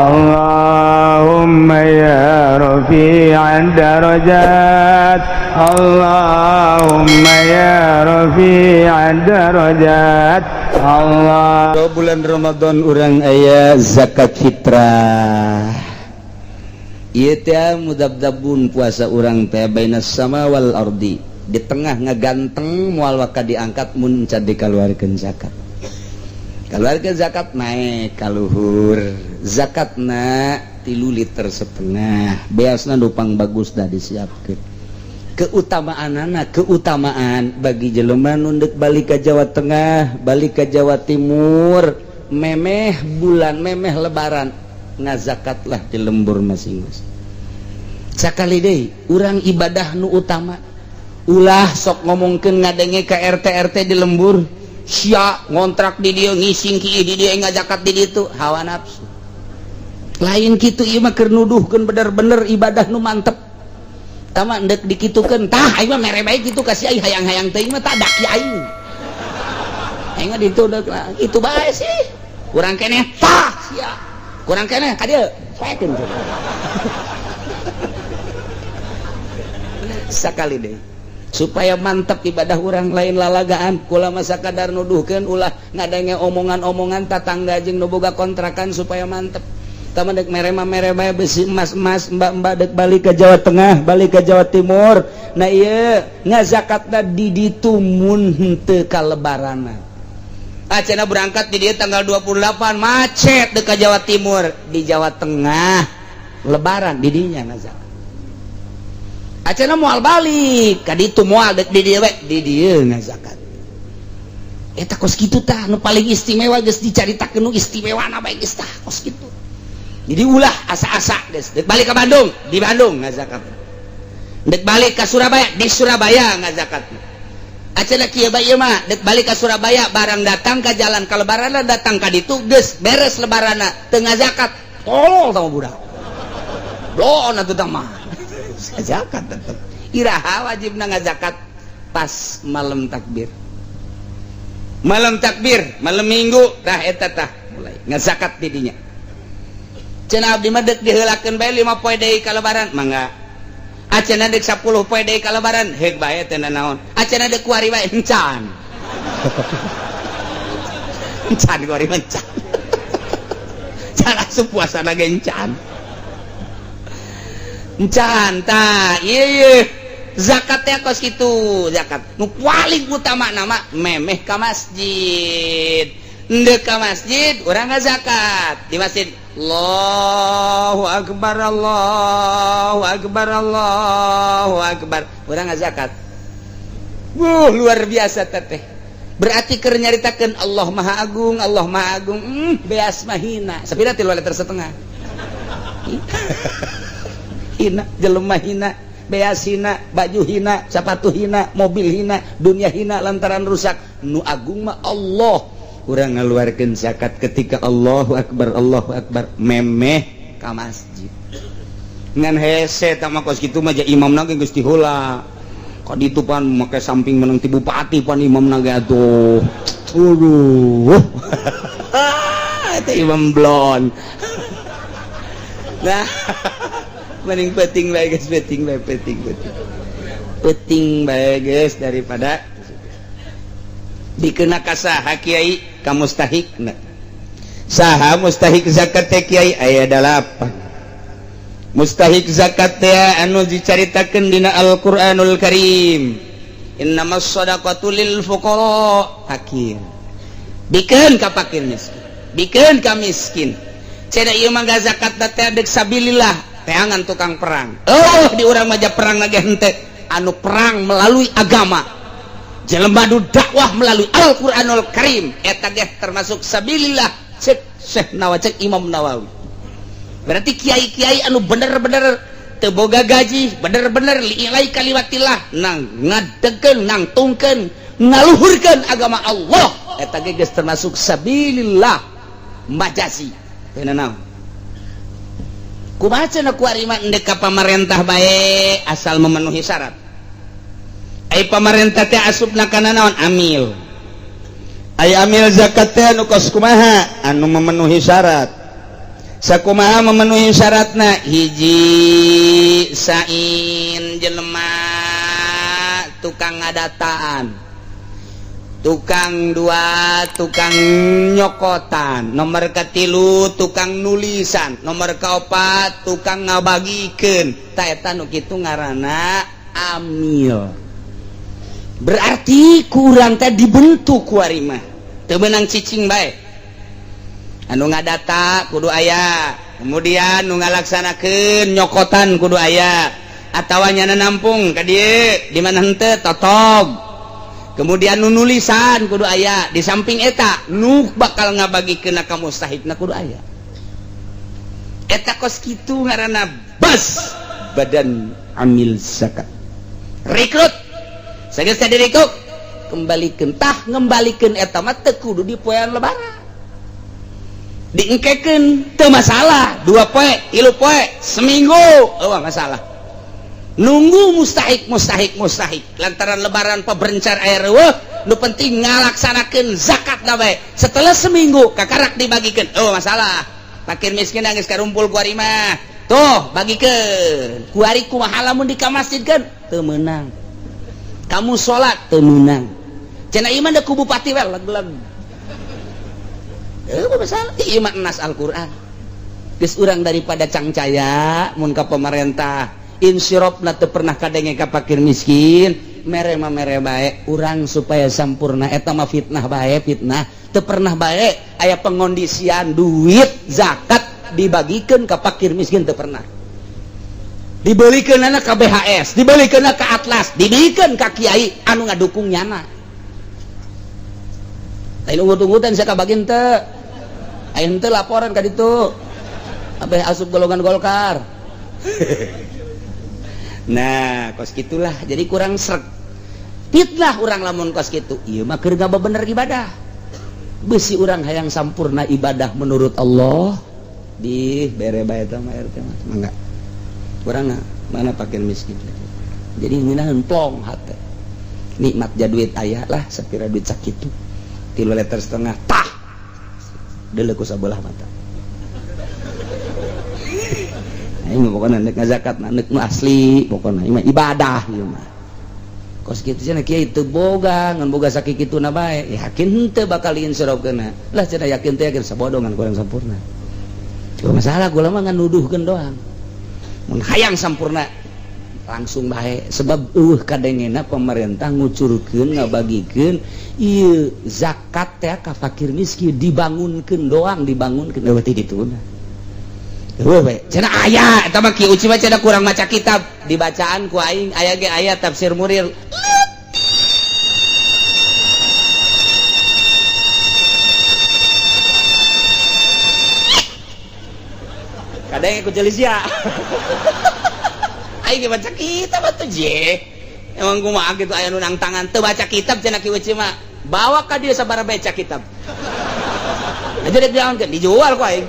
Allahumma ya rafi'ad darajat, Allahumma ya rafi'ad darajat. Allah. Bulan Ramadan urang aya zakat fitrah. Ieu teh mudabdabun puasa urang teh bainas sama wal ardi. Di tengah ngaganteng moal waka diangkat mun can dikaluarkeun zakat. Kaluarkeun zakat naik ka luhur. Zakatna 3,5 liter. Beasna nupang bagus dah disiapkeun. Keutamaan bagi jelema nu deuk balik ka Jawa Tengah, balik ka Jawa Timur, memeh bulan, memeh lebaran, ngazakatlah di lembur masing-masing. Sakali deui urang ibadah nu utama ulah sok ngomongkeun ngadenge ka RT di lembur, sia ngontrak di dieu ngising ki di dieu ngazakat di ditu, hawa nafsu. Lain kitu ieu mah keur nuduhkeun bener-bener ibadah nu mantep. Tama ndek dikitukeun tah aing mah mere bae kitu ka si ai hayang-hayang teuing mah tak daki aing. Aing mah ditu deuk itu bae sih. Urang keneh tah sia. Kurang keneh ka dieu saekeun. Sakali deui supaya mantap ibadah urang lain lalagaan kula mah sakadar nuduhkeun ulah ngadenge omongan-omongan tatangga jeung nu boga kontrakan supaya mantep. Tama dek mere bae besi emas mbak dek balik ke Jawa Tengah, balik ke Jawa Timur. Nah iya ngazakatna di ditu mun henteu ka lebaranna. Acenah berangkat di dieu tanggal 28 macet dek ka Jawa Timur, di Jawa Tengah lebaran di dinya ngazakat. Acenah moal balik ka ditu moal dek di dieu we di dieu ngazakat. Eta kos kitu tah nu paling istimewa geus dicaritakeun nu istimewana bae geus tah kos kitu. Jadi ulah asa-asa guys. Dek balik ke Bandung, di Bandung ngazakat. Dek balik ke Surabaya, di Surabaya ngazakat. Acenah kieu bae mah, dek balik ke Surabaya barang datang ke jalan ka lebaranna datang ka ditu geus beres lebaranna teu ngazakat. Tolol sama budak. Bloon atuh tah mah. Ngazakat tetep. Iraha wajibna ngazakat pas malam takbir. Malam takbir, malam Minggu tah eta tah mulai ngazakat di dinya. Cenah abdi mah deuk diheulakeun bae 5 poe deui ka lebaran mangga. Acenah deuk 10 poe deui ka lebaran heug bae teh naon. Acenah deuk kuari bae encan. Encan kuari encan. Can asup puasana ge encan. Encan tah ieu zakat teh kos kitu zakat. Nu paling utama nama memeh ka masjid. Ndek ka masjid urang ngazakat di masjid. Allahu Akbar, Allahu Akbar, Allahu Akbar. Urang ngazakat. Luar biasa teteh. Berarti keur nyaritakeun Allah Maha Agung, Allah Maha Agung. Beas mah hina. Sapira 3 liter setengah. Hina, jelema hina, beas hina, baju hina, sepatu hina, mobil hina, dunia hina lantaran rusak. Nu agung mah Allah. Urang ngaluarkeun zakat ketika Allahu Akbar memeh ka masjid. Ngan hese tah mah kos kitu mah ja imamna ge geus diheula. Ka ditu pan make samping meneng ti bupati pan imamna ge atuh. Aduh. Eta imam blon. Nah, mending penting bae geus penting bae. Penting bae geus daripada dikena ka saha kiai ka mustahikna. Saha mustahik zakat teh kiai aya 8. Mustahik zakat teh anu dicaritakeun dina Al-Qur'anul Karim. Innamas shadaqatu lil fuqara fakir. Bikeun ka fakir miskin. Bikeun ka miskin. Cenah ieu mah zakat teh deuk sabilillah, teangan tukang perang. Oh, di urang mah perang na ge henteu, anu perang melalui agama. Jelema nu dakwah melalui Al-Qur'anul Karim eta ge termasuk sabilillah cek Syekh Nawawi cek Imam Nawawi. Berarti kiai-kiai anu bener-bener teu boga gaji, bener-bener liilai kalimatillah nang ngadegkeun, nang tungkeun, ngaluhurkeun agama Allah eta ge geus termasuk sabilillah majazi. Teu naon. Kumaha cenah kuari mah endek ka pamarentah bae asal memenuhi syarat. Ai pamarentah teh asupna kana naon amil. Ai amil zakat teh anu kos kumaha anu memenuhi syarat. sakumaha memenuhi syaratna hiji sain jelema tukang ngadataan, tukang dua tukang nyokotan, nomor katilu tukang nulisan, nomor kaopat tukang ngabagikeun. Ta eta nu kitu ngaranna amil. Berarti kurang teh dibentuk ku ari mah teu meunang cicing bae. Anu ngadata kudu aya, kemudian nu ngalaksanakeun nyokotan kudu aya, atawa nyana nampung ka dieu di mana henteu totog. Kemudian nu nulisan kudu aya, di samping eta nu bakal ngabagikeun ka mustahikna kudu aya. Eta kos kitu ngaranna bas badan amil zakat. Rekrut sageus dirikuk kembalikeun, tah ngembalikeun eta mah teu kudu di poean lebaran. Diengkekeun teu masalah, 2 poe, 3 poe, seminggu eueuh masalah. Nunggu mustahik lantaran lebaran peberencar aya reueuh, nu penting ngalaksanakeun zakat da bae. Setelah seminggu kakarak dibagikeun eueuh masalah. Fakir miskin geus karumpul ku ari mah tuh bagikeun ku ari kumaha lamun di ka masjidkeun teu meunang, kamu sholat teu meunang, cenah ieu mah da ku bupati we leg-leg. Masalah ieu mah nas Al-Qur'an. Geus urang daripada cangcaya mun ka pemerintah insyirofna teu pernah kadenge ka fakir miskin, mere mah mere bae urang supaya sampurna eta mah fitnah bae, fitnah teu pernah bae aya pengondisian duit zakat dibagikeun ka fakir miskin teu pernah. Dibelikeunana ka BHS, dibelikeunana ka Atlas, dibikeun ka kiai anu ngadukung nyana. Lain ungut-ungutan saya kabagian teu. Ayeuna teu laporan ka ditu. Abeh asup golongan Golkar. Nah, kos gitulah jadi kurang sreg. Fitnah urang lamun kos kitu. Ieu mah keur ngabebener ibadah. Beusi urang hayang sampurna ibadah menurut Allah di bere bae eta mah RT mah. Mangga. Urang mana fakir miskin. Jadi ngeunaheun plong hate. Nikmat jaduit aya lah sapira duit sakitu. 3,5 liter tah deuleu ku sabelah mata. Aing pokona neuk zakat neuk nu asli pokona ieu mah ibadah ieu mah. Kos kitu cenah kieu teu boga ngan boga sakikituna bae yakin henteu bakal diinsyirofkeunna. Lah cenah yakin teh yakin sabodongan kurang sampurna. Cuma masalah gula mah ngan nuduhkeun doang. Mun hayang sampurna langsung bae sebab kadengena pemerintah ngucurkeun ngabagikeun ieu zakat teh ka fakir miskin dibangunkeun doang dibangunkeun berarti dituna. Heuh we cenah aya eta mah kieu uci mah cenah kurang maca kitab dibacaan ku aing aya ge aya tafsir Murir. Kadang ku jelisia. Aing baca kitab atuh je. Emang kumaha kitu aya nu nang tangan teu baca kitab cenah kieu cima. Bawa ka dieu sabaraha baca kitab. Aja dek diaonkeun dijual ku aing.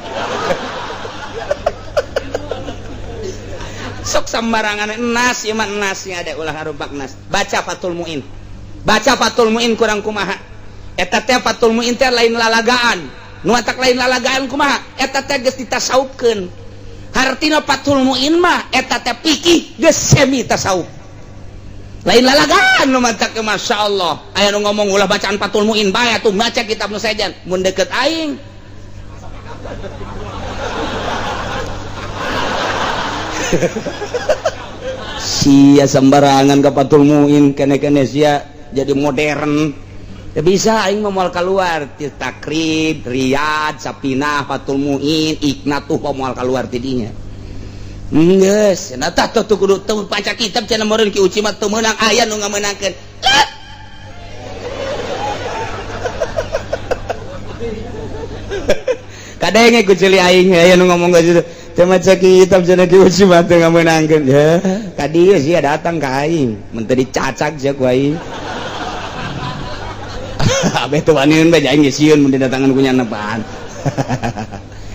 Sok sambarangan nas ieu mah nas nya ada ulah harupak nas. Baca Fathul Muin. Baca Fathul Muin kurang kumaha. Eta teh Fathul Muin teh lain lalagaan. Nu atak lain lalagaan kumaha? Eta teh geus ditasawufkeun. Hartina Fathul Muin mah eta teh fikih geus semi tasawuf. Lain lalagaan nu matak masyaallah. Aya nu ngomong ulah bacaan Fathul Muin bae atuh maca kitab nu saejan mun deukeut aing. Sia sembarangan ka Fathul Muin kene-kene sia jadi modern. Teu bisa aing mah moal kaluar ti Takrib, Riyad, Sapinah, Fathul Muin, Iqnatuh moal kaluar ti dinya. Geus, cenah tah tuh kudu teu baca kitab cenah meureun ki uci mah teu meunang aya nu ngamenangkeun. Kadenge ku ceuli aing aya nu ngomong gitu. Teu maca kitab cenah ki uci mah teu ngamenangkeun. Ya, ka dieu sia datang ka aing, mun teu dicacak sia ku aing. Abeh tuh waniun bae aing sieun mun didatangan ku nyana paan.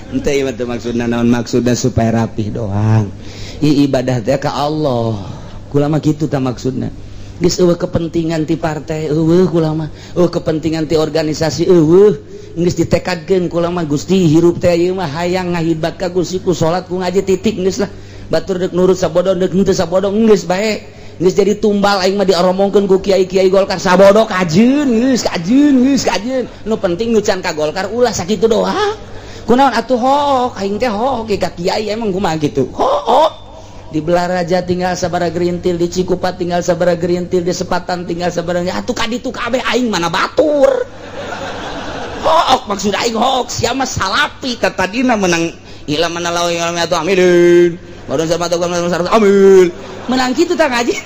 Henteu ieu teh maksudna naon maksudna supaya rapih doang. Ibadah teh ka Allah. Kula mah kitu tah maksudna. Geus eueuh kepentingan ti partai, eueuh kula mah. Eueuh kepentingan ti organisasi, eueuh. geus ditekadkeun ku lama Gusti hirup teh ieu mah hayang ngahibat ka Gusti ku salat ku ngaji titik geus lah batur deuk nurut sabodo deuk henteu sabodo geus bae geus jadi tumbal aing mah diaromongkeun ku kiai-kiai Golkar sabodo kajeun nu penting nu can ka Golkar ulah sakitu doang kunaon atuh hook aing teh hook ka kiai emang kumaha kitu hook di Belaraja tinggal sabaraha gerintil di Cikupa tinggal sabaraha gerintil di Sepatan tinggal sabaraha atuh kaditu kabeh aing mana batur hook maksud aing hook sia mah salapi ka tadina menang ila manalaw ilmi atuh amilin baru sama tuh amil menang kitu tah ngaji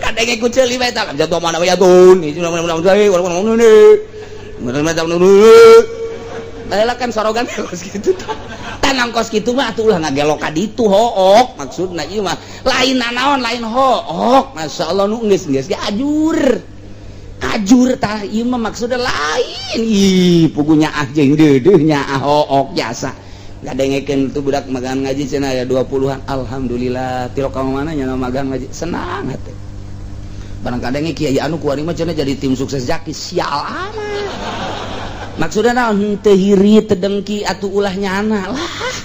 kadang ikut ceuli bae tah jatuh mana bae atun itu menang saya orang Dahlah kan sorogan kos gitu tanang kos gitu mah atuh ulah ngagelok ka ditu hook maksudna ieu mah lain nanaon lain hook masyaallah nu geus ge ajur tah ieu mah maksudna lain ih pugunya ah jeung deudeuh nya hook jasa ngadengekeun tuh budak magang ngaji cenah aya 20-an alhamdulillah tilo ka mana nya magang ngaji senang hate barang kadenge kiai anu kuari mah cenah jadi tim sukses jaki sial amat maksudna naon teu hiri teu dengki atuh ulah nyana lah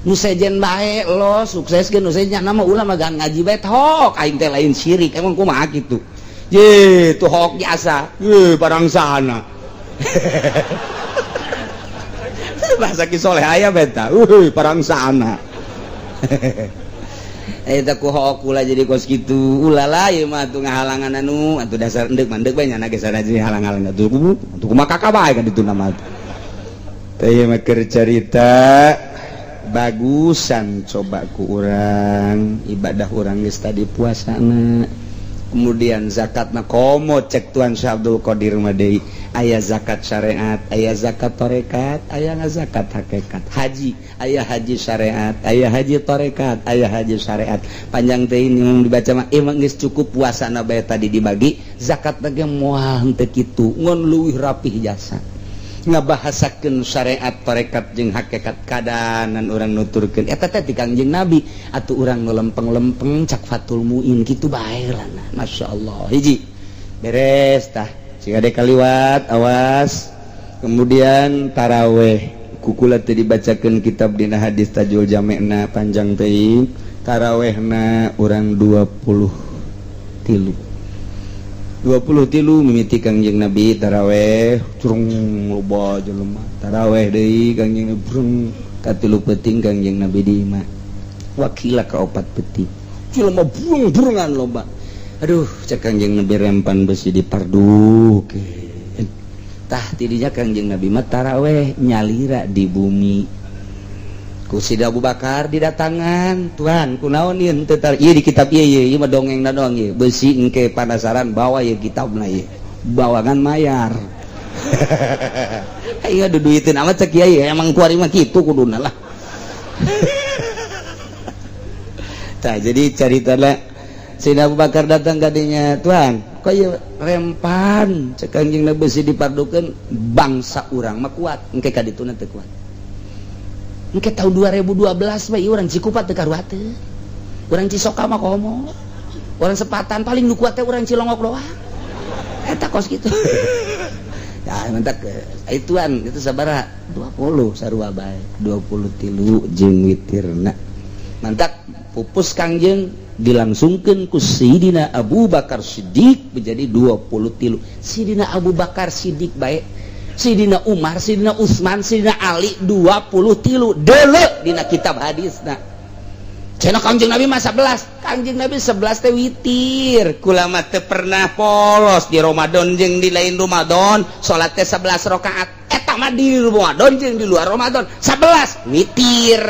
nu sejen bae lo sukses ge nu sejen nyana mah ulah magang ngaji bae hok aing teh lain syirik emang kumaha kitu ye tuh hok jasa ye barang sana bahasa ki soleh aya beta barang sana eta ku hok ulah jadi kos kitu ulah lah ieu mah atuh ngahalangan anu atuh dasar endek mandek bae nyana ge sana jadi halang-halang atuh kumaha kakak bae kan ditu nama teh ieu mah keur carita bagusan coba ku urang ibadah urang geus tadi puasana kemudian zakatna komo cek Tuan Syekh Abdul Qadir mah deui aya zakat syariat aya zakat tarekat aya zakat hakikat haji aya haji syariat aya haji tarekat aya haji syariat panjang teh ini dibaca mah emang geus cukup puasana bae tadi dibagi zakatna ge moal henteu kitu ngon leuwih rapih jasa ngabahasakeun syariat tarekat jeung hakikat kadanan urang nuturkeun eta teh ti Kangjeng Nabi atuh urang nu lempeng-lempeng cak Fathul Muin kitu bae lah masyaallah hiji beres tah cigade kaliwat awas kemudian taraweh kukula teh dibacakeun kitab dina hadis Tajul Jami'na panjang teuing tarawehna urang 23 mimiti Kangjeng Nabi taraweh curung loba jelema taraweh deui Kangjeng Nabi brung ka 3 peuting Kangjeng Nabi di imah wakila ka 4 peuting jelema brung-brungan loba aduh cek Kangjeng Nabi rempan besi dipardukeun tah tidinya Kangjeng Nabi mah taraweh nyalira di bumi ku Sidi Abu Bakar didatangan Tuhan kunaon ieu teu tar ieu di kitab ieu mah dongengna doang ieu beusi engke panasaran bawa ieu kitabna ieu bawangan mayar aya duduiteun amat cek ieu emang kuari mah kitu kuduna lah tah jadi caritana Sidi Abu Bakar datang ka dinya Tuhan kok ieu rempan cek Kangjeng Nabi beusi dipardukeun bangsa urang mah kuat engke ka dituna teu kuat engke tahun 2012 bae urang Cikupa teu karuat teu urang Cisoka mah komo urang Sepatan paling nu kuat teh urang Cilongok doang eta kos kitu ya mentak ituan itu sabaraha 20 sarua bae 23 jeung witirna mantak pupus Kangjeng dilangsungkeun ku Sayyidina Abu Bakar Siddiq menjadi 23 Sayyidina Abu Bakar Siddiq bae Sayyidina Umar, Sayyidina Utsman, Sayyidina Ali 23 deuleu dina kitab hadisna. Cenah Kangjeng Nabi mah 11. Kangjeng Nabi 11 teh witir. Kula mah teu pernah polos di Ramadan jeung di lain Ramadan, salat teh 11 rakaat. Eta mah di Ramadan jeung di luar Ramadan 11 witir.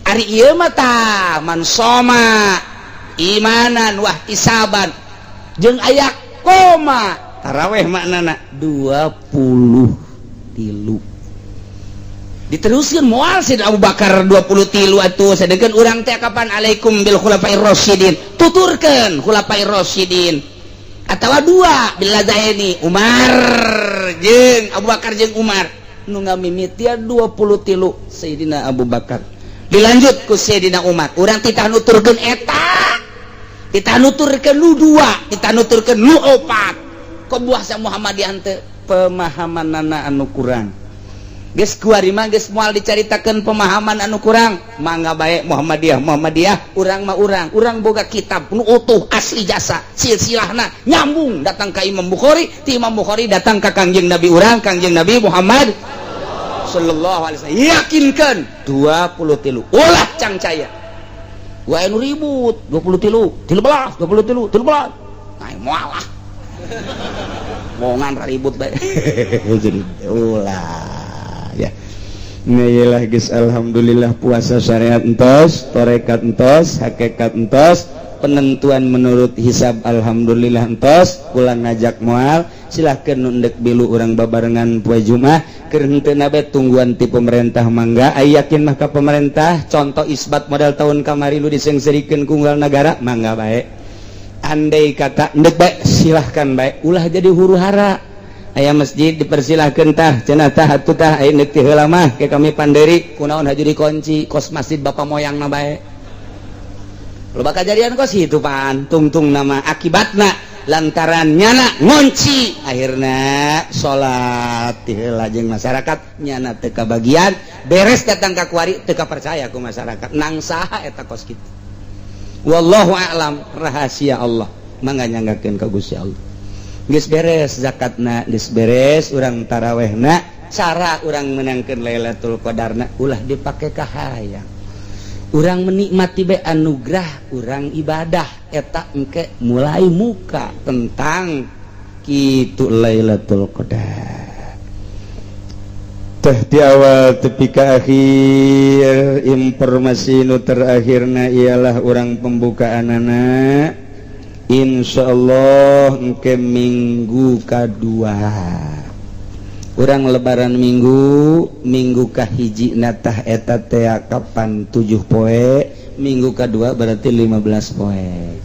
Ari ieu mah tah man soma imanan wah isaban jeung aya koma taraweh maknana 23 diteruskeun moal Sayyidina Abu Bakar 23 atuh sadegeun urang teh kapan alaikum bil khulafair rasyidin tuturkeun khulafair rasyidin atawa 2 bil ladaini Umar jeung Abu Bakar jeung Umar nu ngamimitian 23 Sayyidina Abu Bakar dilanjut ku Sayyidina Umar urang titah nuturkeun eta titah nuturkeun nu 2 titah nuturkeun nu 4 kok buah sa Muhammadiyah teh pemahaman nana anu kurang geus kuari mah geus moal dicaritakeun pemahaman anu kurang mangga bae Muhammadiyah urang mah urang boga kitab nu utuh asli jasa silsilahna nyambung datang ka Imam Bukhari ti Imam Bukhari datang ka Kangjeng Nabi urang Kangjeng Nabi Muhammad sallallahu alaihi wasallam yakinkeun 23 ulah cangcaya wae nu ribut 23 13 nah moal lah mongan ribut bae jadi ulah ya nyalah geus alhamdulillah puasa syariat entos tarekat entos hakikat entos penentuan menurut hisab alhamdulillah entos ulang ngajak moal silahkeun nundek bilu urang babarengan poe Jumat keur henteu na bae tungguan ti pemerintah mangga aya yakin mah ka pemerintah contoh isbat modal tahun kamari nu disengserikeun ku unggal negara mangga bae andai kata ndek bae silahkan bae ulah jadi huru-hara aya masjid dipersilahkeun tah cenah tah atuh tah aya neuk ti heula mah ke kami panderi kunaon haju dikunci kos masjid bapa moyangna bae loba kajadian kos hitu pan tungtung nama akibatna lantaran nyana ngunci akhirna salat ti heula jeung masyarakat nyana teu kabagian beres datang ka kuari teu percaya ku masyarakat nang saha eta kos kitu wallahu a'lam rahasia Allah mangga nyanggakeun ka Gusti Allah geus beres zakatna geus beres urang tarawehna cara urang menangkeun Lailatul Qadarna ulah dipake ka hayang urang menikmati be anugerah urang ibadah eta engke mulai muka tentang kitu Lailatul Qadar teh di awal tepi ka akhir informasi nu terakhirna ialah urang pembukaanana insyaallah engke minggu kadua urang lebaran minggu kahiji natah eta teh kapan 7 poe minggu kadua berarti 15 poe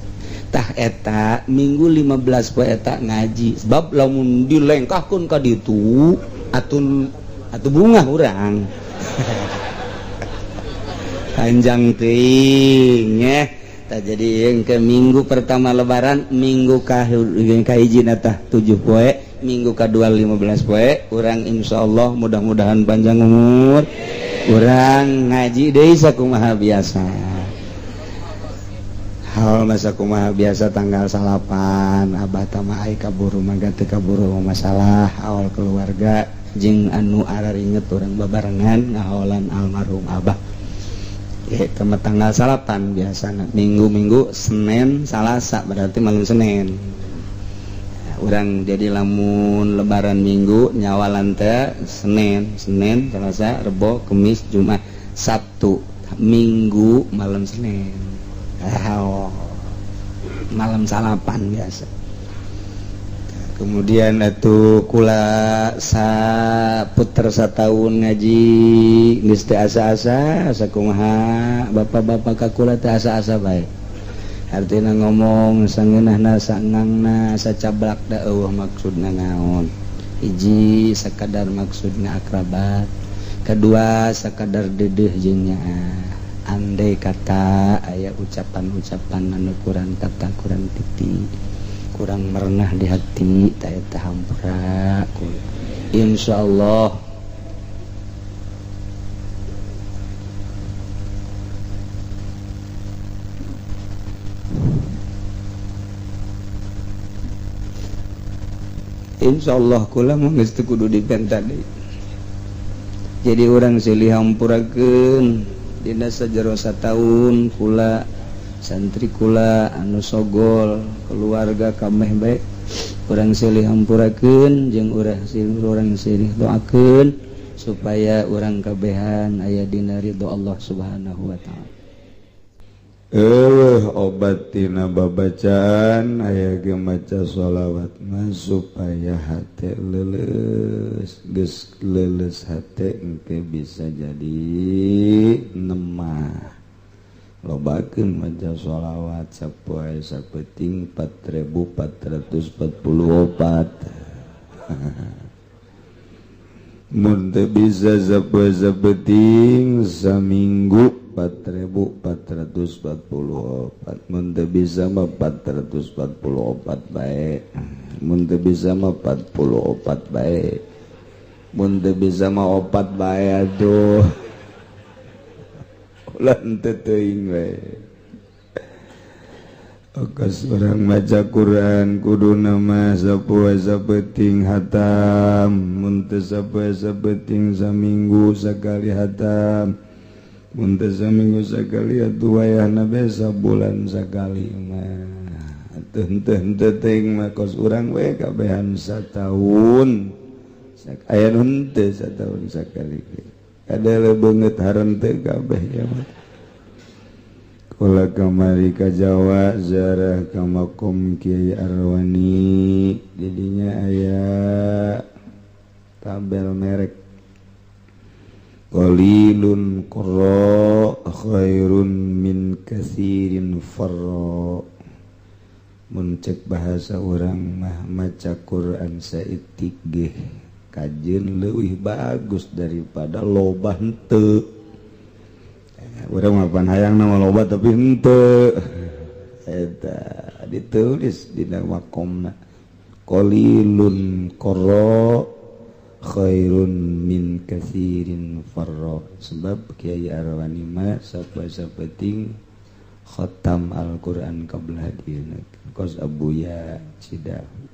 tah eta minggu 15 poe eta ngaji sebab lamun dilengkahkeun ka ditu atuh bunga urang panjang teuing nya tak jadi yang ke minggu pertama lebaran minggu kahiji natah 7 poe minggu kedua 15 poe urang insyaallah mudah-mudahan panjang umur urang ngaji deui sakumaha biasa hal masa kumaha biasa tanggal 8 abah tamah ai kaburu mangga teu kaburu masalah awal keluarga jeung anu araringet urang babarengan ngaholan almarhum abah ya temat tanggal 8 biasana minggu Senin Salasa berarti malam Senin urang jadi lamun lebaran minggu nyawalan teh Senin Selasa Rebo Kemis Jumat Sabtu Minggu malam Senin malam salapan biasa kemudian atuh kula saputer sataun ngaji geus teu asa-asa sakumaha bapak-bapak ka kula teu asa-asa bae artina ngomong sangeunahna sangangna sacablak da eueuh maksudna naon hiji sakadar maksudna akrabat kedua sakadar deudeuh jeung nyaa andai kata aya ucapan-ucapan anu kurang kata kurang titik kurang merenah di hati ta eta hampura insyaallah kula mah geus teu kudu dipenta deui jadi urang silih hampurakeun dina sajero sataun kula santri kula anu sogol keluarga kameh bae urang silih hampurakeun jeung urang silih doakeun supaya urang kabehan aya dina ridho Allah Subhanahu wa taala. Obat tina babacaan aya ge maca sholawat mah supaya hate leuleus geus leuleus hate engke bisa jadi nemah lobakeun maca sholawat sapoe sapeting 4444 mun teu bisa sapoe sapeting saminggu 4444 mun teu bisa mah 444 bae, mun teu bisa mah 44 bae, mun teu bisa mah 4 bae atuh. Ulah teu teuing bae. Okas orang maca Quran kudu nama sapoe sapeting hatam, mun teu sapoe sapeting saminggu sakali hatam, mun teu saminggu sakali atuh wayahna bae sabulan sakali mah. Henteu teuing mah kos urang we kabehan sataun. Aya nu henteu sataun sakali. Kadele beungeut harenteu kabeh ya mah. Kula kamari ka Jawa ziarah ka makom Kiai Arwani, didinya aya tabel merek qalilun qara khairun min katsirin farra. Mun cek bahasa urang mah maca Quran saeutik ge kajeun leuwih bagus daripada loba henteu. Urang mah pan hayang nama loba tapi henteu. Eta ditulis dina makomna qalilun qara khairun min katsirin farra. Sebab Kiai Arwani mah sapeting khatam Al-Qur'an qabla dina kos abuya Cidahu.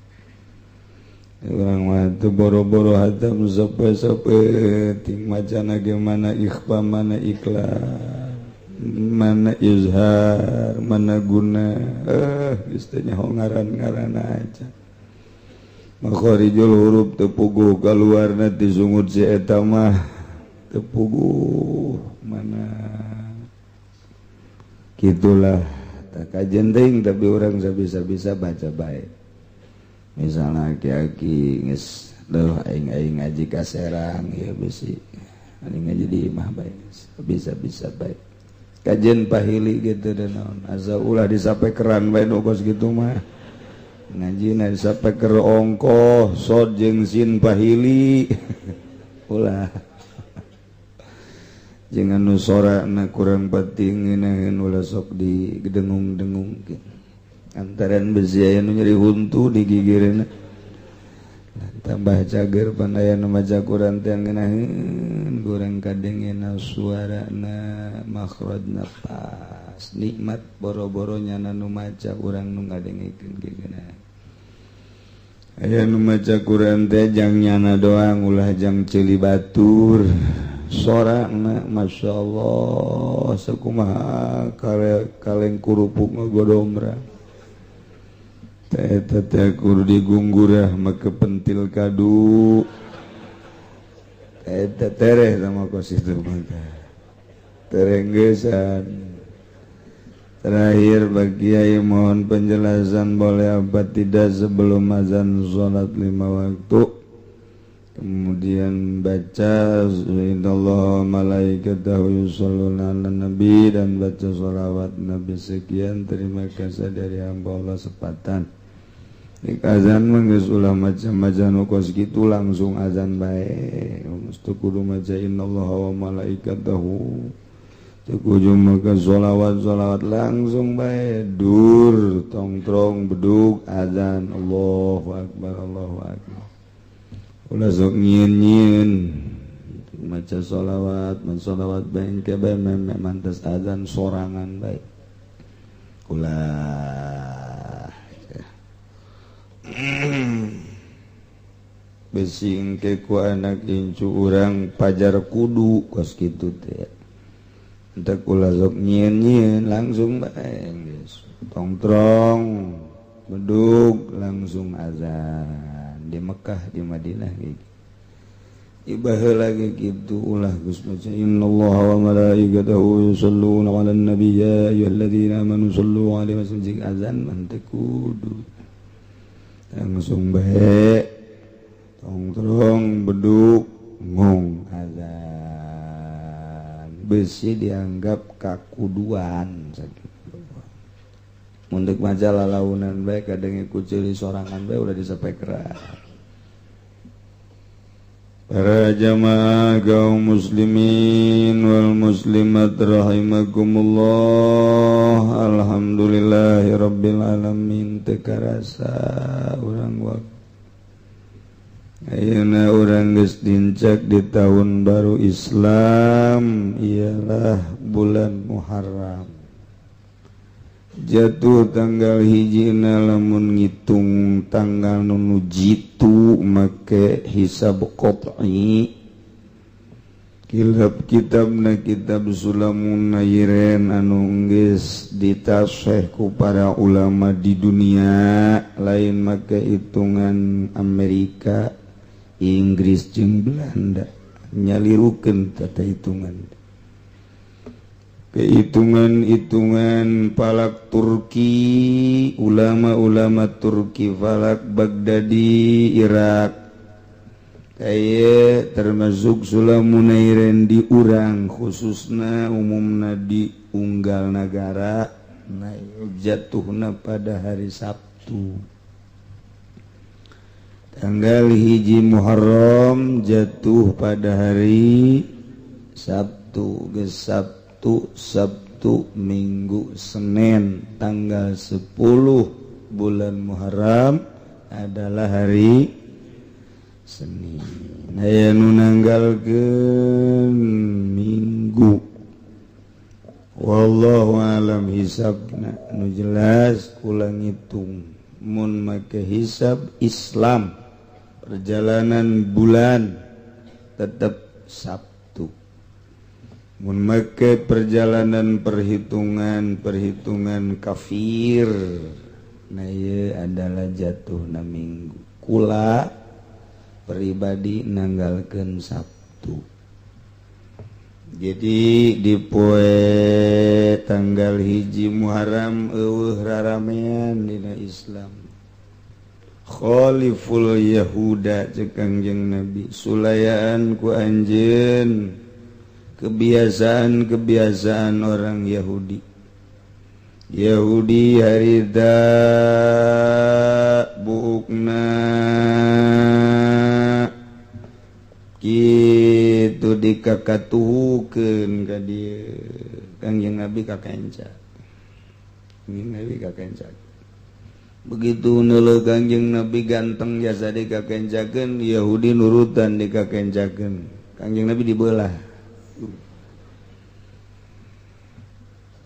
Urang mah teu boro-boro hatam sapeting macana ge mana ikhfa mana ikhlas mana izhar mana guna istanya ngaran-ngaran aja. Makharijul huruf teu puguh kaluarna ti sungut si eta mah teu puguh mana kitulah tak kajen teuing tapi urang sabisa-bisa baca bae. Misalnya aki-aki geus leuh aing ngaji ka Serang ya bisi aing ngaji di imah bae bisa-bisa bae. Kajian pahili gitu dan naon asa ulah disapekeran bae nu kos kitu mah. Ngajina disapeker ongkoh sod jeung sin pahili. Ulah. Jeung anu sorana kurang penting ngeunaheun ulah sok digedengung-dengung. Antaran besi aya nu nyeri huntu di gigireuna. Tambah cager pan aya nu maca Quran teh ngeunaheun goreng kadengena suarana makhrajna pas nikmat boro-boro nyana nu maca urang nu ngadengikeun geuna. Aya nu maca Quran teh jang nyana doang ulah jang ceuli batur. Sorana masyaallah sakumaha kaleng kurupuk ngagodomra. Eta teh kudu digunggurah make pentil kadu. Eta tereh sama kos itu maka terenggesan. Terakhir bagi Kiai mohon penjelasan boleh apa tidak sebelum azan sholat 5 waktu. Kemudian baca innallaha malaikatahu yusholluna 'alan nabi dan baca sholawat Nabi sekian. Terima kasih dari hamba Allah sepatan. Azan mah geus ulah maca-maca nu kos kitu langsung azan bae. Mesti kudu maca innallaha wa malaikatahu. Teu kudu maca sholawat langsung bae. Dur, tongtrong, bedug, azan. Allahu akbar, Allahu akbar. Ulah sok nyieun-nyieun. Maca sholawat, sholawat bae ke bae mantes azan sorangan bae. Ulah besi engke ku anak incu urang pajar kudu kos kitu teh. Entek ulah sok nyieun-nyieun langsung bae geus. Tongtrong, bedug langsung azan di Mekah di Madinah gitu. Ibaheula ge kitu ulah geus maca innallaha wa malaikatahu yusholluna 'alan nabi ya ayyuhalladzina amanu shollu 'alaihi wa sallimu azan man teu kudu. Langsung baik tongtrong beduk ngong azan besi dianggap kakuduan sakitu. Muntek maca lalaunan baik kadang ku ceuli sorangan bae udah disapekeran Para jamaah kaum muslimin wal muslimat rahimakumullah. Alhamdulillahirabbil alamin. Teu karasa urang waktu ayeuna urang geus dincak di tahun baru Islam, ialah bulan Muharram. Jatuh tanggal hijina lamun ngitung tanggal nu jitu make hisab qat'i. Kitab-kitabna kitab Sulamun Nayren anu geus ditasih ku para ulama di dunia, lain make hitungan Amerika, Inggris jeung Belanda, nyalirukeun tata hitungan. Kehitungan-hitungan palak Turki, ulama-ulama Turki falak Baghdadi Irak, kaya termasuk Sulamun Nayren di urang khususna umumna di unggal nagara, nah jatuhna pada hari Sabtu. Tanggal hiji Muharram jatuh pada hari Sabtu, Sabtu, Minggu, Senin, tanggal 10 bulan Muharram adalah hari Senin. Aya nu nanggalkeun Minggu. Wallahu alam hisabna. Nu jelas ulang hitung mun make hisab Islam perjalanan bulan tetap Sabtu. Mun make perjalanan perhitungan kafir, nah ieu adalah jatuhna Minggu. Kula pribadi nanggalkeun Sabtu. Jadi di poe tanggal hiji Muharram eueuh raramean dina Islam. Khaliful Yahuda cek Kangjeng Nabi, sulayaan ku anjeun kebiasaan orang Yahudi. Yahudi harita buukna kitu dikakatuhukeun ka dieu. Kangjeng Nabi kakenca. Begitu neuleuh Kangjeng Nabi ganteng jasa dikakencakeun, Yahudi nurutan dikakencakeun. Kangjeng Nabi dibelah.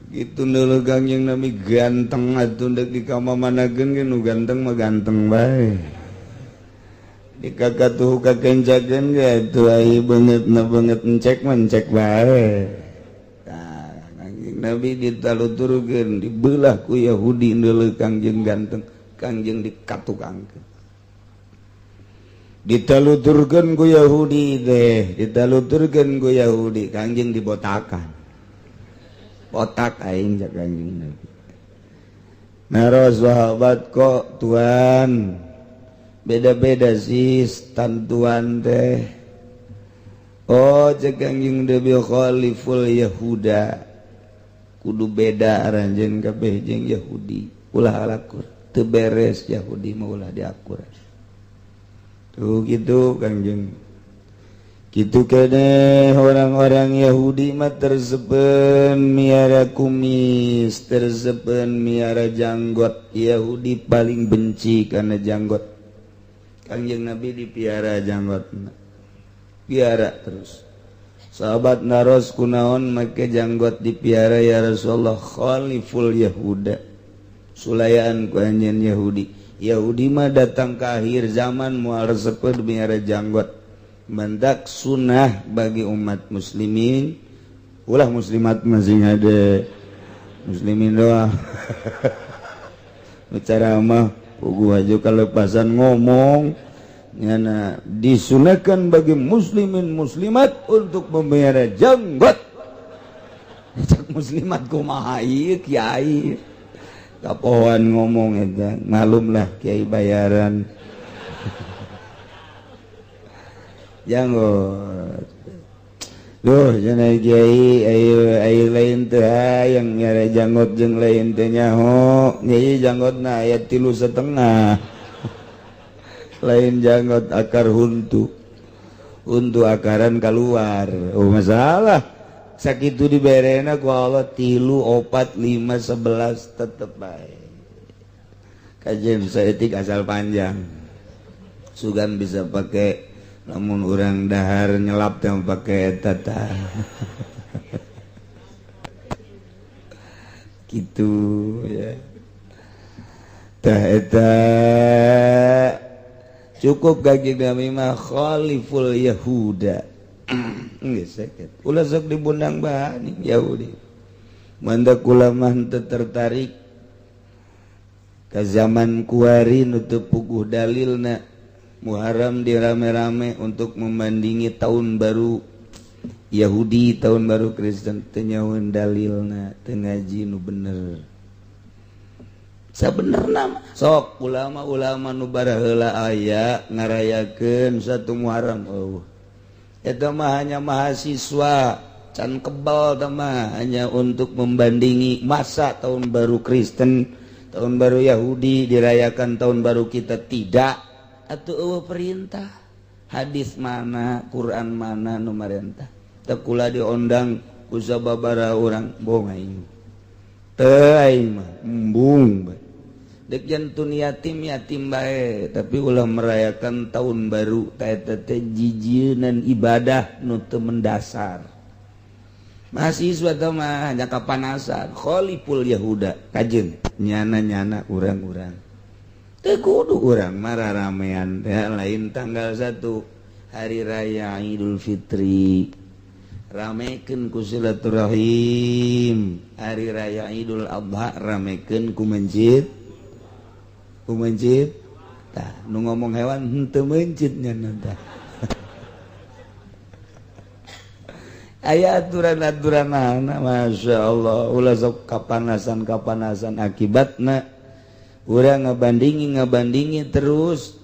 Gitu neuleuh Kangjeng Nabi ganteng atuh deuk dikamamanakeun ge nu ganteng mah ganteng bae. Dikakatuh kakencakeun ge atuh ai beungeutna beungeut encek mah encek bae. Tah Kangjeng Nabi ditaluturkeun dibelah ku Yahudi neuleuh Kangjeng ganteng, Kangjeng dikatukangkeun. Ditaluturkeun ku Yahudi teh, Kangjeng dibotakan. Otak aing jak Kangjeng Nabi. Naro sahabat kok tuan beda-beda sih tantuan teh. Oh cek Kangjeng Nabi Khaliful Yahuda, kudu beda aranjeun kabeh jeung Yahudi. Ulah alakur teu beres Yahudi mah ulah diakur. Tuh gitu Kangjeng. Kitu keneh orang-orang Yahudi mah tersepen miara kumis, tersepen miara janggot. Yahudi paling benci karena janggot. Kangjeng Nabi dipiara janggotna, piara terus. Sahabat naros kunaon make janggot dipiara ya Rasulullah. Khaliful Yahuda, sulayaan ku anjeun Yahudi. Yahudi mah datang ke akhir zaman moal resepkeun miara janggot. Mandak sunnah bagi umat muslimin, ulah muslimat masih ada muslimin doang. Bicara mah pugu aja kelepasan ngomong, nyana disunahkan bagi muslimin muslimat untuk memelihara janggot. Cak muslimat kumaha ieu kiai, kapohoan ngomong eta, malum lah kiai bayaran. Janggot duh cenah kiai ayo lain teh hayang nyara janggot jeung lain teh nyaho nyai janggotna aya 3,5 lain janggot akar huntu untuk akaran keluar. Oh masalah sakitu diberena ku Allah 3, 4, 5, 11 tetep baik. Kajian saeutik asal panjang. Sugan bisa pakai namun orang dahar nyelap teh pakai eta tah. Gitu ya. Tah eta cukup gagi kami mah khaliful Yahuda. Geus sakit. Ulah sok dibundang bahan Yahudi. Manda kula mah teu tertarik ka zaman kuari nu teu puguh dalilna Muharram dirame-rame untuk membandingi tahun baru Yahudi tahun baru Kristen teu nyaun dalilna teu ngaji nu bener. Sabenerna sok ulama-ulama nu baraheula aya ngarayakeun satu Muharram. Oh. Eta mah hanya mahasiswa can kebal mah hanya untuk membandingi masa tahun baru Kristen, tahun baru Yahudi dirayakan tahun baru kita tidak. Atuh perintah hadis mana Quran mana nu marentah teu kula diondang ku sababaraha urang bohong aing teu aing mah embung bae dek jantun yatim bae tapi ulah merayakan tahun baru eta teh jijieun ibadah nu teu mendasar. Mahasiswa teh mah hanya kapanasan khaliful Yahuda kajeun nyana-nyana urang-urang teu kudu urang marah ramean ya, lain tanggal 1 hari raya Idul Fitri ramekeun ku silaturahim, hari raya Idul Adha ramekeun ku masjid tah nu ngomong hewan henteu masjid nya tah. Aya aturan-aturanana masyaallah ulah sok kapanasan akibatna urang ngabandingi terus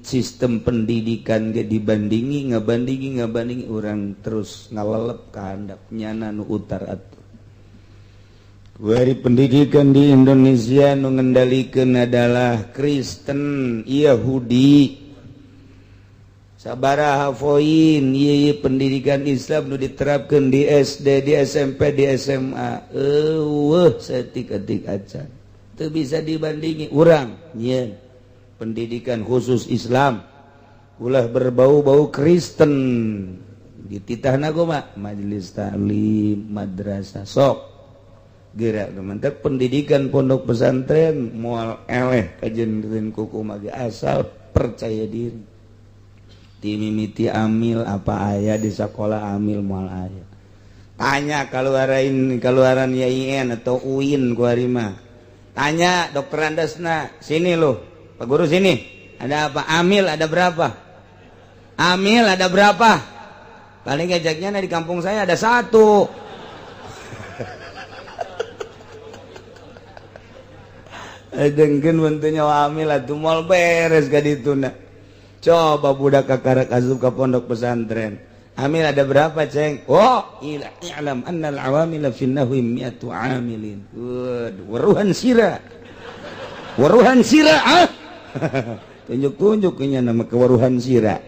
sistem pendidikan ge dibandingi ngabandingi urang terus ngalelep ka handap nyana nu utar atuh. Kuari pendidikan di Indonesia nu ngendalikeun adalah Kristen Yahudi. Sabaraha poin ieu pendidikan Islam nu diterapkeun di SD, di SMP, di SMA. Eueuh saeutik-eutik acan. Teu bisa dibandingi urang nyeun pendidikan khusus Islam ulah berbau-bau Kristen dititahna kumaha majelis taklim madrasah sok geura mantep pendidikan pondok pesantren moal eleh kajenkeun kukumaha ge asal percaya diri ti mimiti amil apa aya di sakola amil moal aya tanya kaluaran YIN atau UIN ku ari mah. Tanya dokter Andasna, sini loh, Pak Guru sini. Ada apa? Amil ada berapa? Amil ada berapa? Paling ngajaknya di kampung saya ada 1. Dengkeun bentuknya amil atuh moal beres ka dituna. Coba budak kakarak asup ka pondok pesantren. Amil ada berapa, Ceng? Oh, i'lam annal awamila fin nahwi mi'atu amilin. Waruhan sira. Waruhan sira, ah. Tunjuk-tunjuk nya nama kewaruhan sira.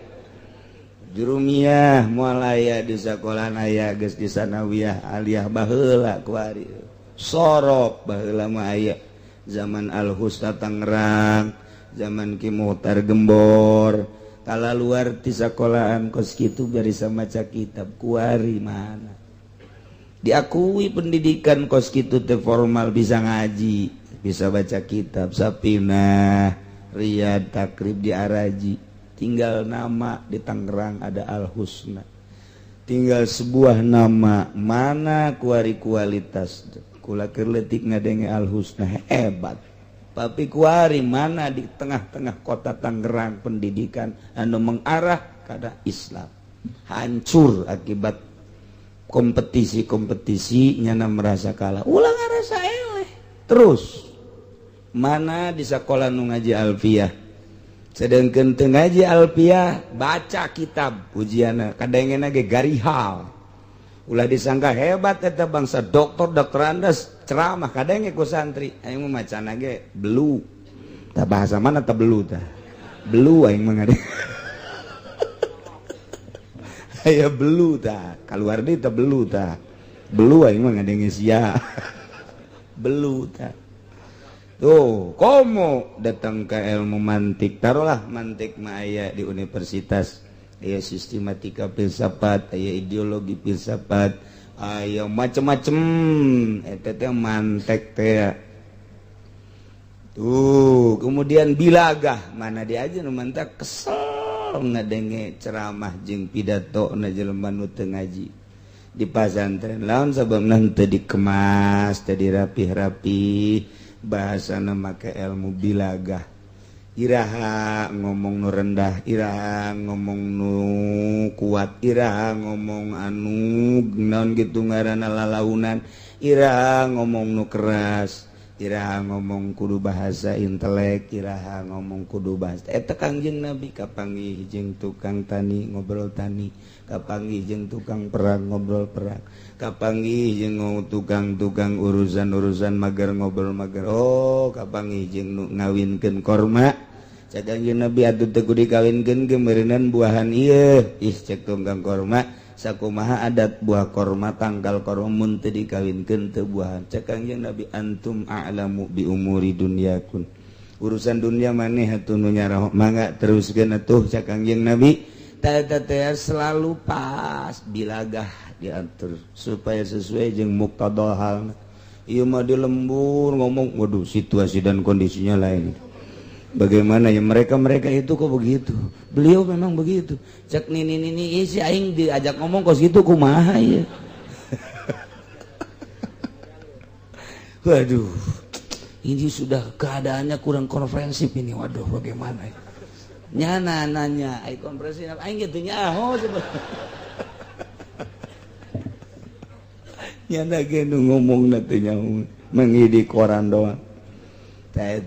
Jurumiyah moal aya di sakola aya geus di sanawiyah aliyah baheula kuari. Sorok baheula mah aya. Zaman Al-Husna Tangerang, zaman Ki Muhtar Gembor. Kala luar ti sakolahan kos kitu biasa maca kitab kuari mana diakui pendidikan kos kitu teh formal bisa ngaji bisa baca kitab Sapinah Riyad Takrib di Araji tinggal nama di Tangerang ada Al-Husna tinggal sebuah nama mana kuari kualitas kula keur leutik ngadenge Al-Husna hebat tapi kuari mana di tengah-tengah kota Tangerang pendidikan anu mengarah kada Islam hancur akibat kompetisi nyana merasa kalah ulah ngarasa eleh terus mana di sekolah nu ngaji alfiyah sedangkeun teu ngaji alfiyah baca kitab ujianna kadangena ge garihal ulah disangka hebat eta bangsa dokter Andas ceramah kadang ku santri aing mah macana ge belu tah bahasa mana tah belu tah belu aing mah ngade aya belu tah keluar deui teh belu tah belu aing mah ngadenge sia belu tah tuh komo datang ke ilmu mantik taruhlah mantik mah aya di universitas aya sistematika filsafat aya ideologi filsafat aya macem-macem eta teh mantek teh tuh kemudian bilagah mana dia aja nu mantak kesel ngadenge ceramah jeung pidato na jelema nu teu ngaji di pasantren lawan sababna teu dikemas teu dirapih-rapih bahasana make ilmu bilagah iraha ngomong nu rendah iraha ngomong nu kuat iraha ngomong anu naon kitu ngaranna lalaunan iraha ngomong nu keras iraha ngomong kudu bahasa intelek iraha ngomong kudu bahasa eta Kangjeng Nabi kapanggih jeung tukang tani ngobrol tani kapanggih jeung tukang perang ngobrol perang kapanggih jeung tukang-tukang urusan-urusan mager ngobrol mager oh kapanggih jeung ngawinkeun korma cek Kangjeng Nabi atuh teu kudu dikawinkeun geumeureunana buahan ieu ih cek tukang korma sakumaha adat buah korma tanggal korma mun teu dikawinkeun teu buahan cek Kangjeng Nabi antum a'lamu bi umuri dunyakun urusan dunia maneh atuh nu nyarah mangga teruskeun atuh cek Kangjeng Nabi teh selalu pas bilagah diatur supaya sesuai jeung muqtadal halna ieu mah di lembur ngomong waduh situasi dan kondisinya lain bagaimana ya mereka itu kok begitu beliau memang begitu cek nini si aing diajak ngomong kos gitu kumaha ya waduh ini sudah keadaannya kurang konfrensif ini waduh bagaimana ya nyana nanya aing konfrensif aing gitu nyaho coba nyana ge nu ngomongna teh nyaho mangidi koran doang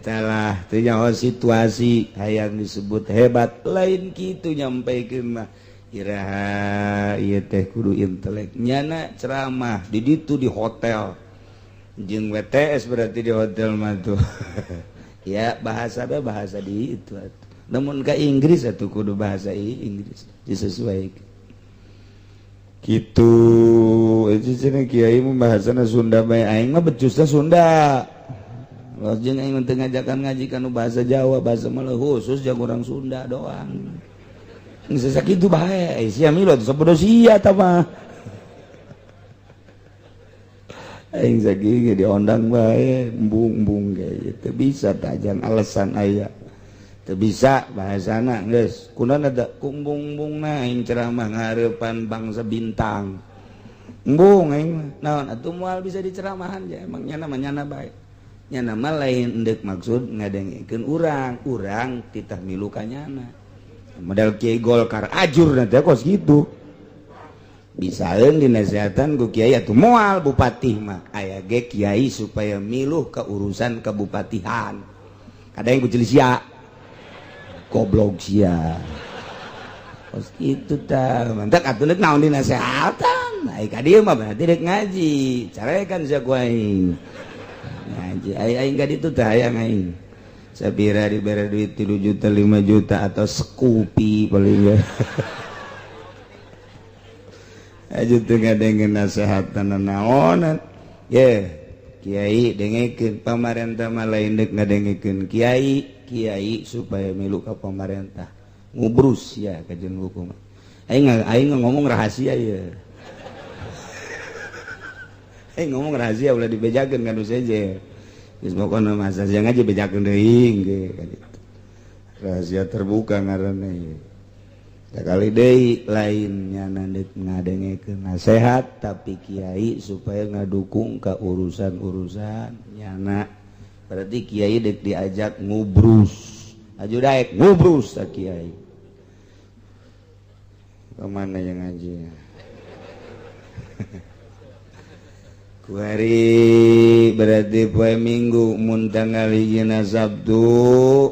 lah ternyawa situasi hayang disebut hebat lain gitu nyampaikeun mah iraha ieu teh kudu intelek nyana ceramah di ditu di hotel jeung WTS berarti di hotel mah tuh ya bahasa di itu atuh namun ka Inggris atuh kudu bahasa Inggris disesuaikan gitu itu cenah kiai mah bahasana Sunda bae aing mah becusna Sunda jeung aing teu ngajakan ngaji kanu bahasa Jawa bahasa Maluku khusus jeung urang Sunda doang. Geus sakitu bae sia milo teh sabodo sia tah mah. Aing sakitu diondang bae embung-embung ge teu bisa tah jang alasan aya. Teu bisa bahasana geus kunaon ada kumbung-embungna aing ceramah ngareupan bangsa bintang. Embung aing naon atuh moal bisa diceramahan ya emang nyana mah nyana bae. Nyana mah lain endek maksud ngadengikeun urang titah milu ka nyana modal Kiai Golkar ajur nanti kos gitu bisaeun dinasehatan ku kiai atuh moal bupati mah aya ge kiai supaya miluh ka urusan kabupatihan kadang ku ceuli sia goblok sia kos kitu tah mantak atuh deuk naon dinasehatan ai ka dieu mah berarti deuk ngaji carekan sia ku aing ngaji aing ka ditu teh hayang aing sabira dibere duit 3 juta 5 juta atau Scoopy paling ya aja teu ngadengeun nasehatan naonan ye kiai dengekeun pamarentah mah lain deuk ngadengikeun kiai supaya milu ka pamarentah ngubrus ya kajeun hukum aing ngomong rahasia ya ngomong rahasia ulah dibejakeun kan saja geus pokona masa siang aja bejakeun deui ge gitu rahasia terbuka ngaranna ieu sakali deui lain nyana deuk ngadengekeun nasihat tapi kiai supaya ngadukung ka urusan-urusan nyana berarti kiai deuk diajak ngubrus aju daek ngubrus sa kiai kemana yang ngaji kuari berarti poe minggu mun tanggal hijina Sabtu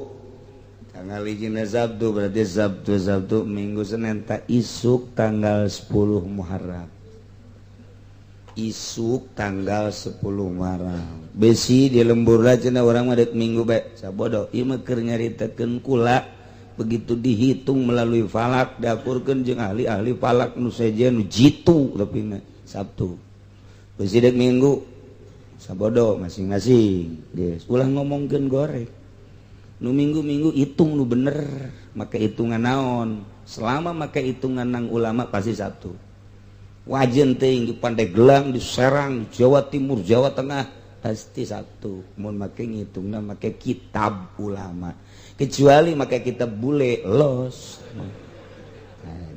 berarti Sabtu minggu Senin tak isuk tanggal 10 Muharram isuk tanggal 10 Muharram besi di lembur lah cenah urang mah deuk minggu bae sabodo ieu mah keur nyaritakeun kula begitu dihitung melalui falak diakurkeun jeung ahli-ahli falak nu sejen nu jitu tapi Sabtu besidek Minggu sabodo masing-masing geus ulah ngomongkeun goreng nu minggu-minggu hitung nu bener make hitungan naon selama make hitungan nang ulama pasti Sabtu wajen teuing di Pandeglang di Serang di Jawa Timur Jawa Tengah pasti Sabtu mun make ngitungna make kitab ulama kecuali make kitab bule los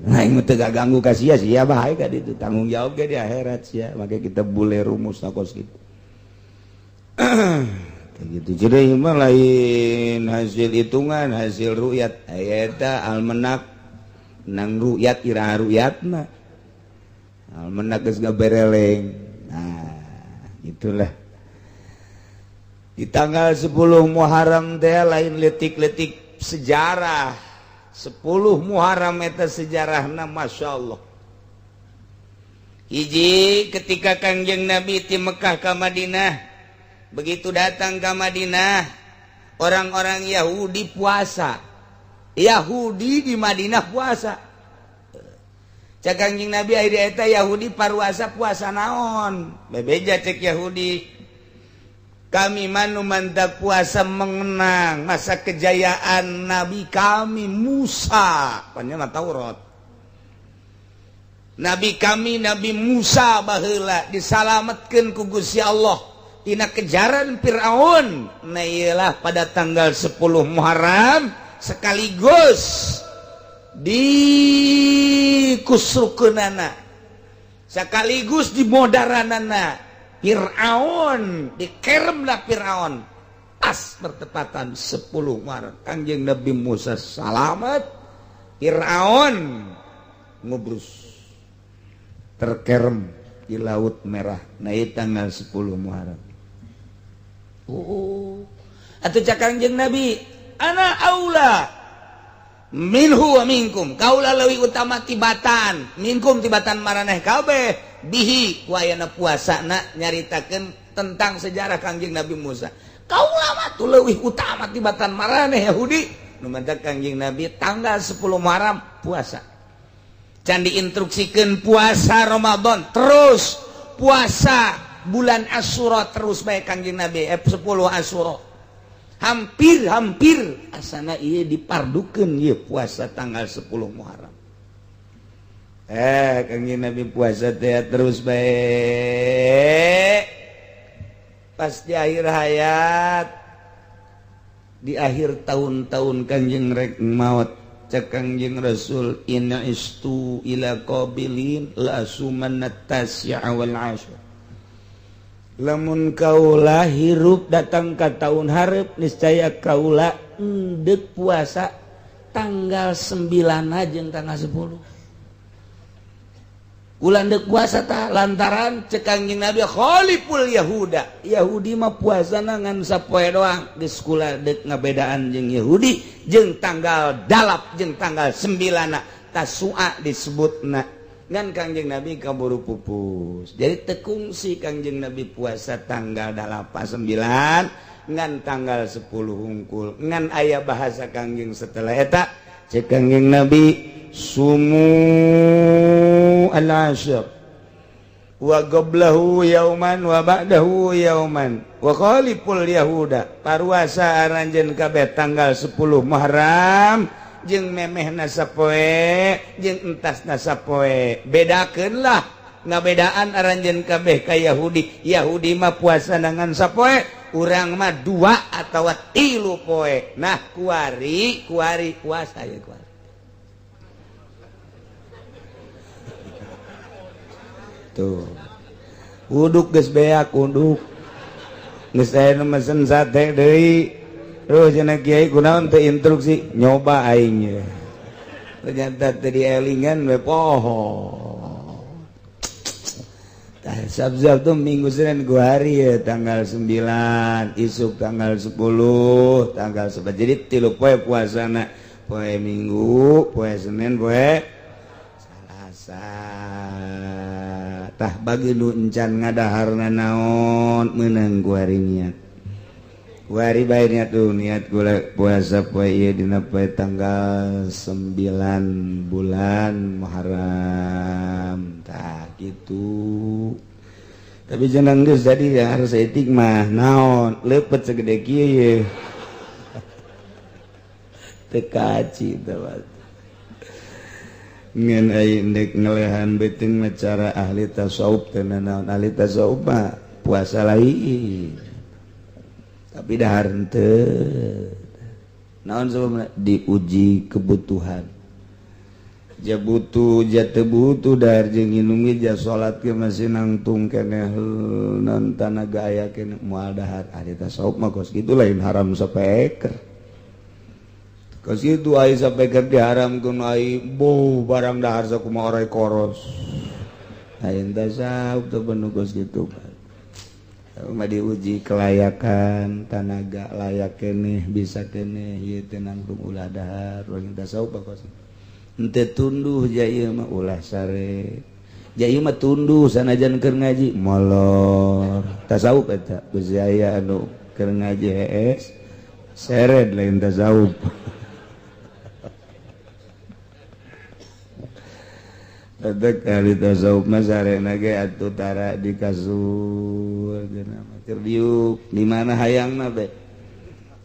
nah ini teu ganggu ka sia bae ka ditu tanggung jawab ge di akhirat sia make kitab bule rumus sakos kitu kayak gitu jadi mah lain hasil hitungan hasil ru'yat eta almanak nang ru'yat iraha ru'yatna almanak geus gabereleng nah itulah di tanggal 10 Muharram teh lain letik-letik sejarah 10 Muharram eta sejarahna Masya Allah hiji ketika Kangjeng Nabi ti Mekah ka Madinah begitu datang ke Madinah orang-orang Yahudi puasa Yahudi di Madinah puasa cak Kangjeng Nabi akhirnya eta Yahudi paruasa puasa naon bebeja cek Yahudi kami manu mantap puasa mengenang masa kejayaan Nabi kami Musa panjang Taurat Nabi kami Nabi Musa baheula disalametkeun ku Gusti Allah tina kejaran Firaun nah iyalah pada tanggal 10 Muharram sekaligus dikusrukeunana sekaligus dimodaranana Firaun dikeremlah Firaun pas bertepatan 10 Muharram Kangjeng Nabi Musa salamet Firaun ngubrus terkerem di Laut Merah nah tanggal 10 Muharram atuh cak Kangjeng Nabi ana aula minhu wa minkum kaula leuwih utama tibatan minkum tibatan maraneh kabeh bihi wayana puasana nyaritakeun tentang sejarah Kangjeng Nabi Musa kaula mah tu leuwih utama tibatan maraneh Yahudi nu mantep Kangjeng Nabi tanggal 10 Muharram puasa can diinstruksikeun puasa Ramadan terus puasa bulan Asyura terus bae Kangjeng Nabi 10 Asyura hampir asana ieu dipardukeun ieu puasa tanggal 10 Muharram Kangjeng Nabi puasa teh terus bae pas di akhir hayat di akhir tahun-tahun Kangjeng rek maot cek Kangjeng Rasul inna istu ila qabilin la sumanat tasya wal ashar lamun kaula hirup datang ka tahun hareup niscaya kaula endek puasa tanggal 9 jeung tanggal 10 ulah endek puasa tah lantaran cek Kangjeng Nabi khaliful Yahuda Yahudi mah puasana ngan sapoe doang geus kula deuk ngabedaan jeung Yahudi jeung tanggal 8 jeung tanggal 9 Tasua disebutna ngan Kangjeng Nabi kaburu pupus jadi tekungsi Kangjeng Nabi puasa tanggal 8 9 ngan tanggal 10 hungkul ngan aya bahasa Kangjeng setelah eta cek Kangjeng Nabi sumu al-ashr wa qablahu yauman wa ba'dahu yauman wa khaliful yahuda paruasa aranjeun kabeh tanggal 10 Muharram jeung memehna sapoe jeung entasna sapoe bedakeunlah ngabedaan aranjeun kabeh ka Yahudi mah puasa nangan sapoe urang mah 2 atawa 3 poe nah kuari puasa ya kuari tuh uduk geus beak uduk geus aya nu mesen sate deui terus cenah kiai kunaon teu instruksi nyoba aing ternyata teu dielingan we poho tah sabzab tuh minggu Senin gua hari ya tanggal 9 isuk tanggal 10 tanggal 11 jadi 3 poe puasana poe Minggu poe Senin poe Salasa tah bagi nu encan ngadaharna naon meunang ku hari niat Wari baiknya tuh niat gula puasa poe ieu dina poe tanggal 9 bulan Muharram. Tah gitu. Tapi jangan geus jadi ya harus etik mah naon leupet segede kieu ye. Teu kaci teh ngan ai ndek ngelehan beuteung cara ahli tasawuf teh naon ahli tasawuf mah puasa lain. Tapi dahar henteu naon sababna diuji kebutuhan ja butuh ja teu butuh dahar jeung nginum ge ja salat ge masih nangtung keneh naon tanaga aya keneh moal dahar ari tasawuf mah kos kitu lain haram sapeker kos kitu ai sapeker diharamkeun ai boh barang dahar sakumaha orai koros lain tasawuf teu bener kos kitu diuji kelayakan tanaga layak keneh bisa keneh ieu teh nangtung ulah dahar urang tasawuf bakos henteu tunduh ja ieu mah ulah sare ja ieu mah tunduh sanajan keur ngaji molor tasawuf eta geus aya anu keur ngaji hees seret lain tasawuf Adek ahli tasawuf mah sarena ge atuh tara di kasur geuna mah keur diuk di mana hayangna be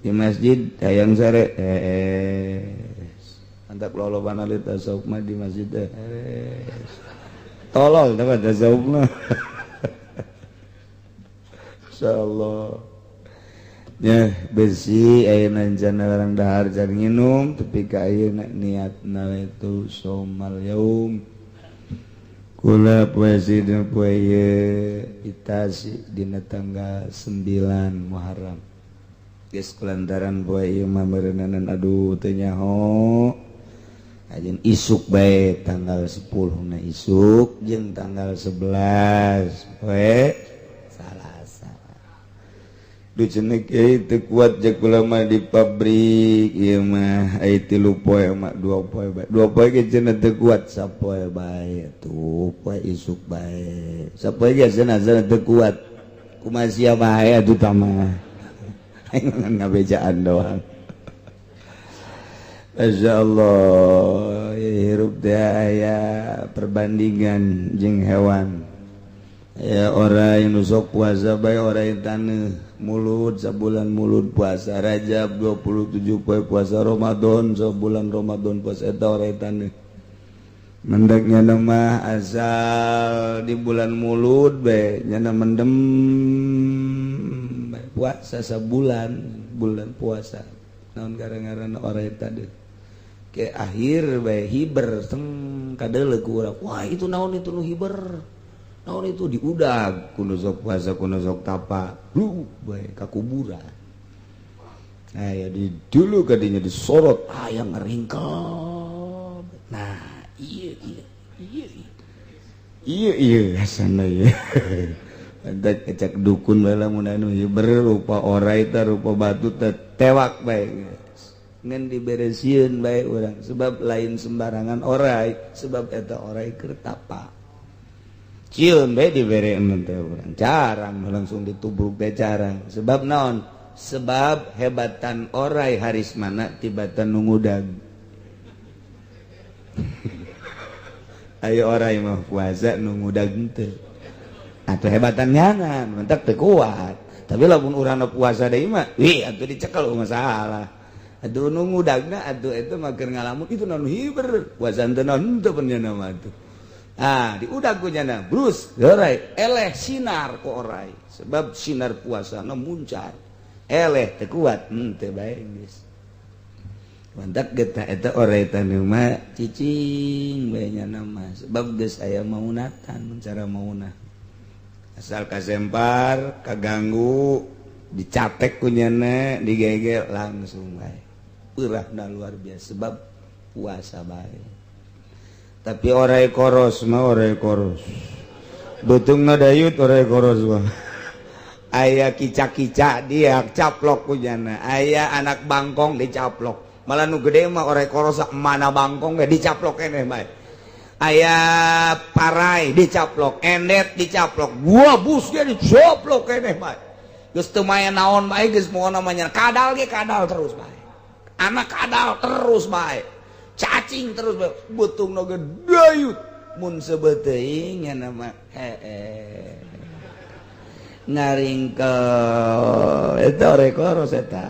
di masjid hayang sare antap loloban ahli tasawuf mah di masjid tolol teh tasawuf mah insyaallah ya bersih ayeuna jana orang dahar jar nginum tapi ka ayeuna niatna itu somal yaum kula puasa dina poe itasi dina tanggal 9 Muharram geus kulantaran poe ieu mah beureunanan aduh teu nyaho ajeun isuk bae tanggal 10 na isuk jeung tanggal 11 poe Salasa duh cenah kieu teu kuat jeung kula mah di pabrik ieu mah ai 3 poe mah 2 poe bae 2 poe ge cenah teu kuat sapoe bae tuh poe isuk bae sapoe ge cenah teu kuat kumaha sia bae atuh tah mah aing ngabejaan doang masyaallah hirup teh aya perbandingan jeung hewan ya orang yang sok puasa bae orang yang taneuh mulut sabulan mulut puasa Rajab 27 poe puasa Ramadan sabulan Ramadan puasa eta orang yang taneuh mendak nyana mah asal di bulan mulut bae nyana mendem puasa sabulan bulan puasa naon gara-gara orang yang taneuh ke akhir bae hiber teng kadeuleuk urang wah itu naon itu nu hiber naon itu diudag kuno sok puasa kuno sok tapa lu bae ka kuburan aya di dulu kadinya disorot aya ngaringkep nah iya asana ieu antak cek dukun bae lamun anu hiber rupa orai teh rupa batu teh tewak bae ngan diberesieun bae urang sebab lain sembarangan orai sebab eta orai keur tapa cium bae dibereun teh urang jarang langsung ditubruk teh jarang sebab naon sebab hebatan orai haris mana tibatan nungudag ayo orai mah puasa nungudag teh atuh hebatan nyangan mentak teu kuat tapi lamun urang puasa deui mah wih atuh dicekel masalah atuh nungudagna atuh eta mah keur ngalamun itu naon hiber puasa teh naon teu penjana mah atuh diudag ku nyana brus orai eleh sinar ku orai sebab sinar puasa na muncar eleh teu kuat teu bae geus mantak geta eta orai tanu mah cicing bae nyana mah sebab geus aya maunatan cara maunah asal kasempar kaganggu dicatek ku nyana digege langsung bae peurahna luar biasa sebab puasa bae tapi orai koros mah orai koros beuteungna dayut orai koros mah aya kicak-kicak dia caplok kujana aya anak bangkong dicaplok malah nu gede mah orai koros mana bangkong ge dicaplok keneh bae aya parai dicaplok endet dicaplok buah bus ge dicaplok keneh bae geus teu main naon bae geus moal namanya kadal ge kadal terus bae. Anak kadal terus bae. Cacing terus bae. Butungna ge dayut mun sebeuh teuing nya nama ngaringkel eta rekoros eta.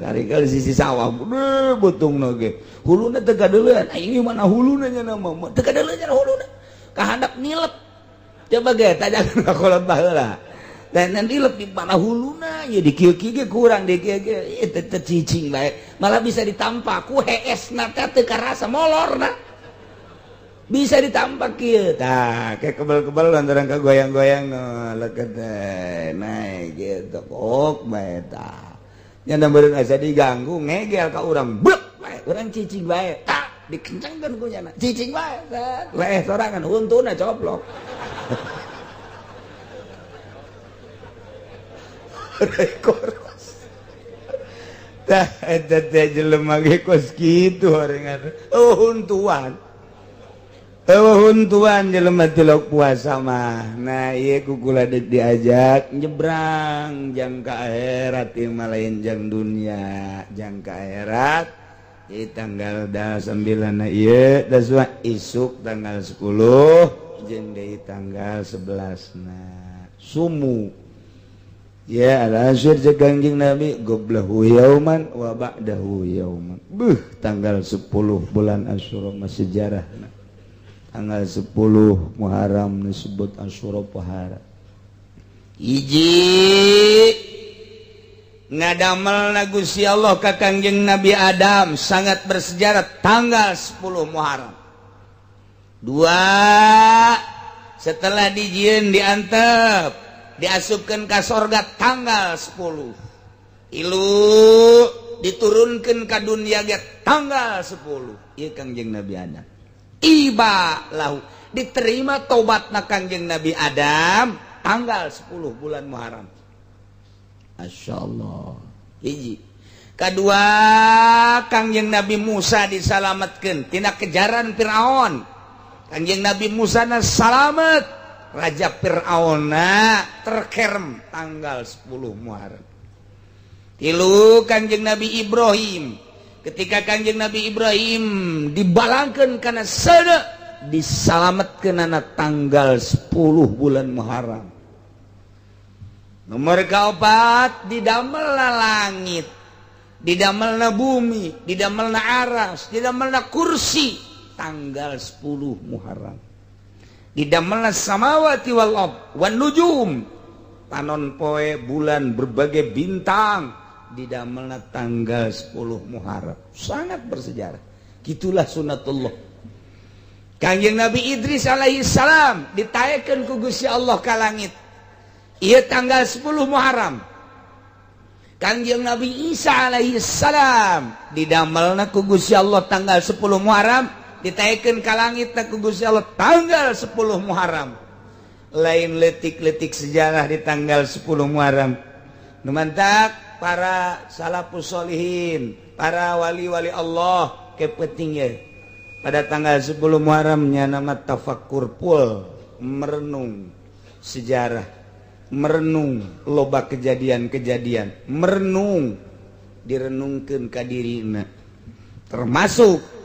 Ngaringkel sisi sawah butungna ge. Huluna teu kadeuleun. Ieu mana huluna nya nama teu kadeuleun nya huluna. Kahandap nilep. Coba ge tajangan kakolot baheula. Dan nilep di mana huluna ya di kieu-kieu ge kurang di kieu-kieu teu cicing bae. Malah bisa ditampak ku heesna teh teu karasa molorna. Bisa ditampak kieu. Tah, kayak kebal-kebal lantaran kagoyang-goyang leukeut naik gitu. Kok bae tah. Nya beureun asa diganggu ngegel ka urang. Blek bae, urang cicing bae. Tah, dikencengkeun ku nya. Cicing bae. Leeh sorangan untuna coplok. Rekoros. Tah eta teh jelema ge kos kitu horengan. Huntuan. Huntuan jelema tilok puasa mah. Nah, ieu kukula deuk diajak nyebrang jang ka akhirat ieu mah lain jang dunia, jang ka akhirat. Ieu tanggal 9 ieu daswa isuk tanggal 10 jeung deui tanggal 11 sumu. Ya al-asyir Kangjeng Nabi goblahu yauman wa ba'dahu yauman. Tanggal 10 bulan Asyura mah sejarah. Tanggal 10 Muharram disebut Asyura Pahara. Hiji ngadamelna Gusti Allah ka Kangjeng Nabi Adam sangat bersejarah tanggal 10 Muharram. 2 setelah dijieun diantep diasupkan ke sorga tanggal 10. Ilu diturunkan ke dunia ge tanggal 10. Ieu Kangjeng Nabi Adam. Iba lahu diterima tobatna Kangjeng Nabi Adam tanggal 10 bulan Muharram. Masyaallah. Hiji. Kedua, Kangjeng Nabi Musa disalametkeun tina kejaran Firaun. Kangjeng Nabi Musa na salamet. Raja Fir'auna terkerem tanggal 10 Muharram. Tilu Kangjeng Nabi Ibrahim. Ketika Kangjeng Nabi Ibrahim dibalangkeun kana sana disalametkeunana tanggal 10 bulan Muharram. Nomor kaopat didamelna langit, didamelna bumi, didamelna aras, didamelna kursi tanggal 10 Muharram. Didamelna samawati wal ard wan nujum panon poe bulan berbagai bintang didamelna tanggal 10 Muharram. Sangat bersejarah. Gitulah sunatullah. Kangjeng Nabi Idris alaihi salam ditaekeun ku Gusti Allah ka langit. Ieu tanggal 10 Muharram. Kangjeng Nabi Isa alaihi salam didamelna ku Gusti Allah tanggal 10 Muharram. Ditaekeun ka langit ku Gusti Allah tanggal 10 Muharram. Lain letik-letik sejarah di tanggal 10 Muharram. Nu mantap para salafus sholihin, para wali-wali Allah kepenting ye. Pada tanggal 10 Muharram nya nama tafakkur pul, merenung sejarah, merenung loba kejadian-kejadian, merenung direnungkeun ka dirina. Termasuk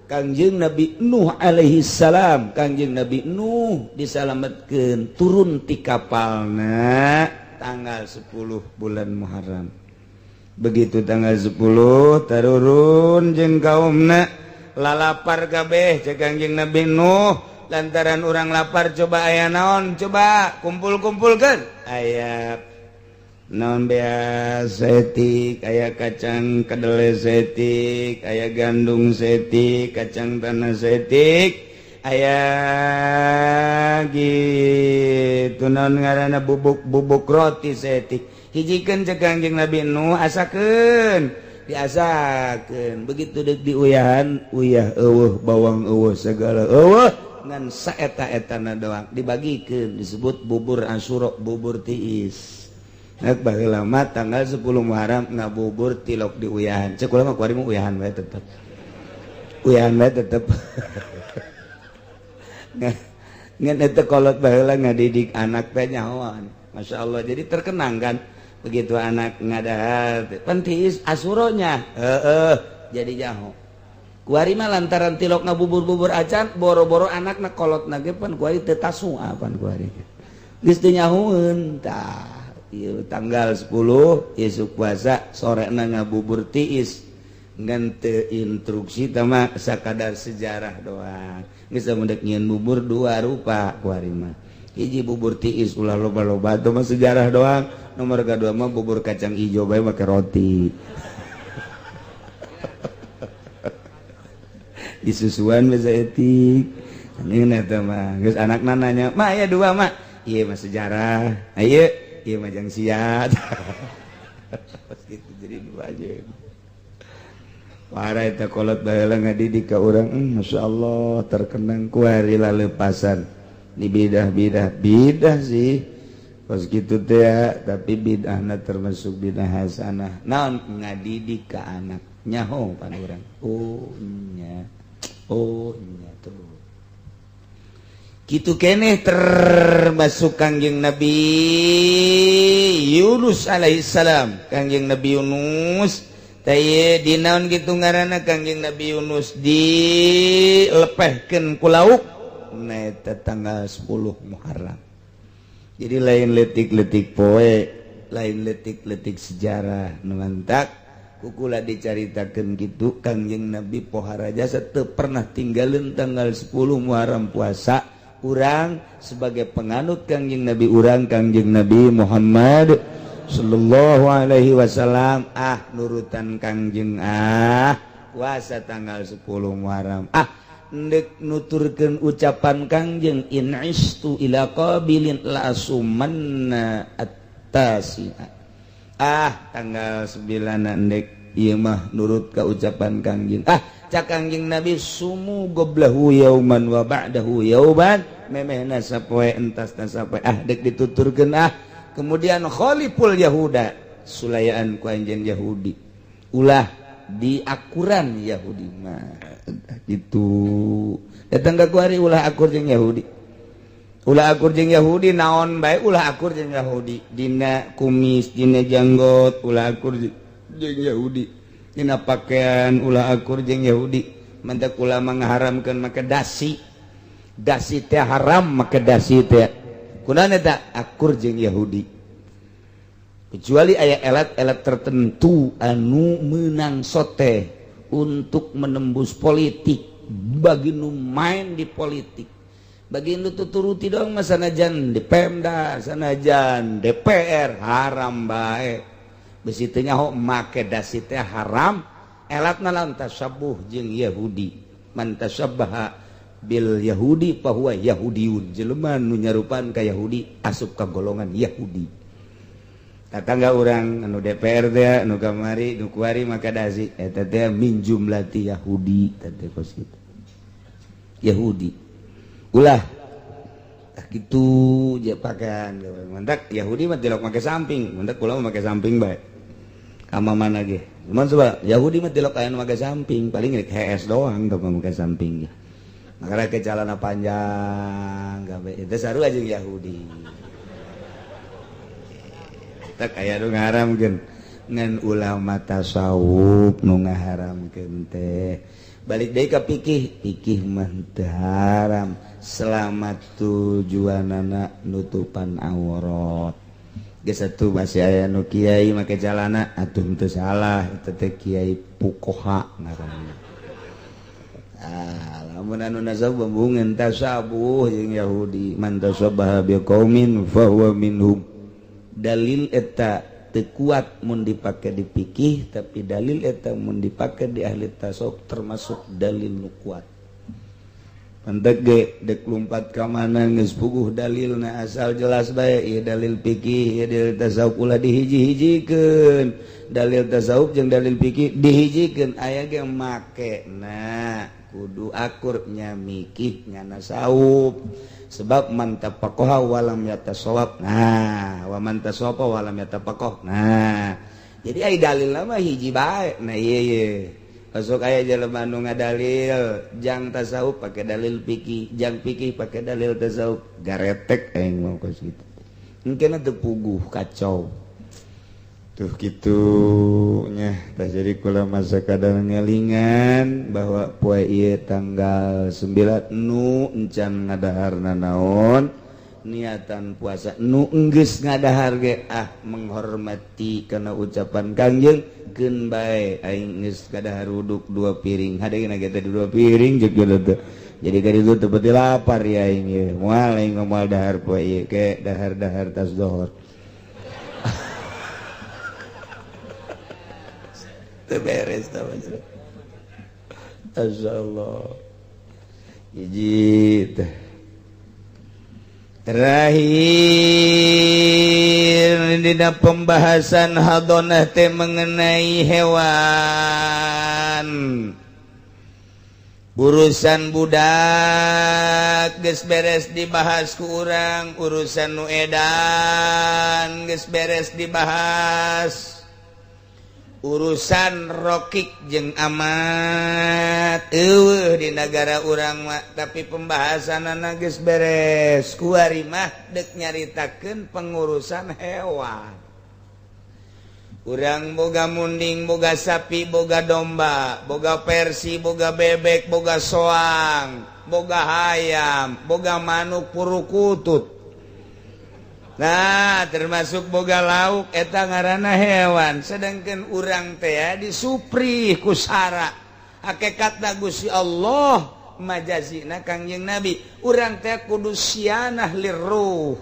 Kangjeng Nabi Nuh alaihi salam. Kangjeng Nabi Nuh disalametkeun turun ti kapalna tanggal 10 bulan Muharram. Begitu tanggal 10 tarurun jeung kaumna lalapar kabeh cek Kangjeng Nabi Nuh lantaran urang lapar coba aya naon coba kumpul-kumpulkeun aya naon bea setik, aya kacang kedele setik, aya gandum setik, kacang tanah setik, aya gitu naon ngaranna bubuk roti setik. Hijikeun cek Kangjeng Nabi Nuh asakeun, diasakeun. Begitu deuk diuyahan, uyah eueuh bawang eueuh segala eueuh ngan saeta-etana doang dibagikeun disebut bubur Asyura, bubur tiis. Baheula mah tanggal 10 Muharram ngabubur tilok di uyahan. Cek urang mah kuari mah uyahan bae tetep. Uyahan bae tetep. Ngan eta kolot baheula ngadidik anak teh nyahoan. Masyaallah. Jadi terkenang kan begitu anak ngadahar pentis asuronya jadi jaho kuari mah lantaran tilok na bubur-bubur acan boro-boro anak na kolot na ge pan kuari teu tasu apan kuari geus teu nyahoeun tah ieu tanggal 10 isuk puasa sorena ngabubur tiis ngan teu instruksi teh mah sakadar sejarah doang geus mendek nyieun bubur dua rupa kuari mah hiji bubur tiis ulah loba-loba itu mah sejarah doang nomor kedua mah bubur kacang hijau bae make roti disusuan basa etik ini eta mah geus anakna nanya mah aya dua mah ieu mah sejarah ieu mah jang siat gitu jadi dua aja parah eta kolot baheula ngadidik ka urang masyaallah terkenang ku hari lalepasan di bidah sih pas gitu teh ya tapi bidahna termasuk bidah hasanah naon ngadidik ka anak nyaho pan urang oh nya tuh kitu keneh termasuk Kangjeng Nabi Yunus alaihissalam Kangjeng Nabi Yunus teh dinaon kitu ngaranna Kangjeng Nabi Yunus dilepehkeun ku lauk na eta tanggal 10 Muharram. Jadi lain letik-letik poe, lain letik-letik sejarah nu mantak kukula dicaritakeun kitu Kangjeng Nabi pohara jasa teu pernah tinggalin tanggal 10 Muharram puasa urang sebagai penganut Kangjeng Nabi urang Kangjeng Nabi Muhammad sallallahu alaihi wasallam nurutan Kangjeng puasa tanggal 10 Muharram ndek nuturkeun ucapan Kangjeng in istu ila qabilin la sumanna at-tasi'a tanggal 9 ndek ieu mah nurut ka ucapan Kangjeng cak Kangjeng Nabi sumu goblahu yauman wa ba'dahu yauman memehna sapoe entasna sapoe dek dituturkeun kemudian khaliful yahuda sulayaan ku anjeun Yahudi ulah diakuran Yahudi mah gitu datang ka kuari ulah akur jeung Yahudi naon bae ulah akur jeung Yahudi dina kumis dina janggot ulah akur jeung Yahudi dina pakaian ulah akur jeung Yahudi mantak ulama ngaharamkeun make dasi teh haram make dasi teh kunaon eta akur jeung Yahudi kecuali aya elat-elat tertentu anu menang sote untuk menembus politik bagi nu main di politik bagi nu tuturuti dong sanajan di Pemda sanajan DPR haram bae besi teu nyaho make dasi teh haram elatna lan tasabuh jeung Yahudi man tasabbaha bil Yahudi fahuwa Yahudiyun jelema nu nyarupan ka Yahudi asup ka golongan Yahudi tatangga orang anu DPR teh anu kamari nu kuari maka dasi eta teh min jumlati Yahudi teh kos kitu Yahudi ulah tah kitu je pakaian mantak Yahudi mah tilok make samping mantak kula mah make samping bae kama mana ge cuman coba Yahudi mah tilok aya make samping paling rek HS doang teu make samping ge makana ke calana panjang gawe eta sarua jeung Yahudi aya nu ngaharamkeun ngan ulama tasawuf nu ngaharamkeun teh balik deui ka fikih mah teu haram selama tujuanana nutupan aurat geus atuh masih aya nu kiai make calana atuh teu salah eta teh kiai fuqaha ngaranna lamun anu nasab bambungan tasabuh jeung Yahudi man tasabbaha biqaumin fahuwa minhum dalil eta teu kuat mun dipake di fikih tapi dalil eta mun dipake di ahli tasawuf termasuk dalil nu kuat pantek ge dek lumpat ka mana geus puguh dalilna asal jelas bae ieu dalil fikih ieu dalil tasawuf ulah dihiji-hijikeun dalil tasawuf jeung dalil fikih dihijikeun aya ge make kudu akur nya mikih nya tasawuf sebab man tafaqaha walam yatasawwab wa man tasawwafa walam yatafaqah jadi ai dalilna mah hiji bae ieu Masuk aya jelema anu ngadalil jang tasawuf pakai dalil fikih, jang fikih pakai dalil tasawuf, garetek aing mau ka situ. Engkeuna teu puguh kacau. tuh gitunya tak jadi kula masa kadang ngelingan bahwa poe ieu tanggal 9 nu encan ngadaharna naon niatan puasa nu enggeus ngadahar ge menghormati kana ucapan Kangjeng keun bae aing geus kadahar uduk 2 piring hadeuna ge teh 2 piring jeung kitu jadi ka ditu teu peuti lapar ya aing ye moal aing moal dahar poe ieu ke dahar-dahar tas zuhur beres Masyaallah hiji terakhir dina pembahasan hadonah teh mengenai hewan urusan budak geus beres dibahas ku urang urusan nu edan geus beres dibahas urusan rokik jeung amat di negara urang mah tapi pembahasanna geus beres kuari mah dek nyaritakeun pengurusan hewan urang boga munding boga sapi boga domba boga persi boga bebek boga soang boga hayam boga manuk purukutut. Nah termasuk boga lauk eta ngaranna hewan sedangkan urang teh disuprih ku sara hakikatna Gusti Allah majazina Kangjeng Nabi urang teh kudu sianah liruh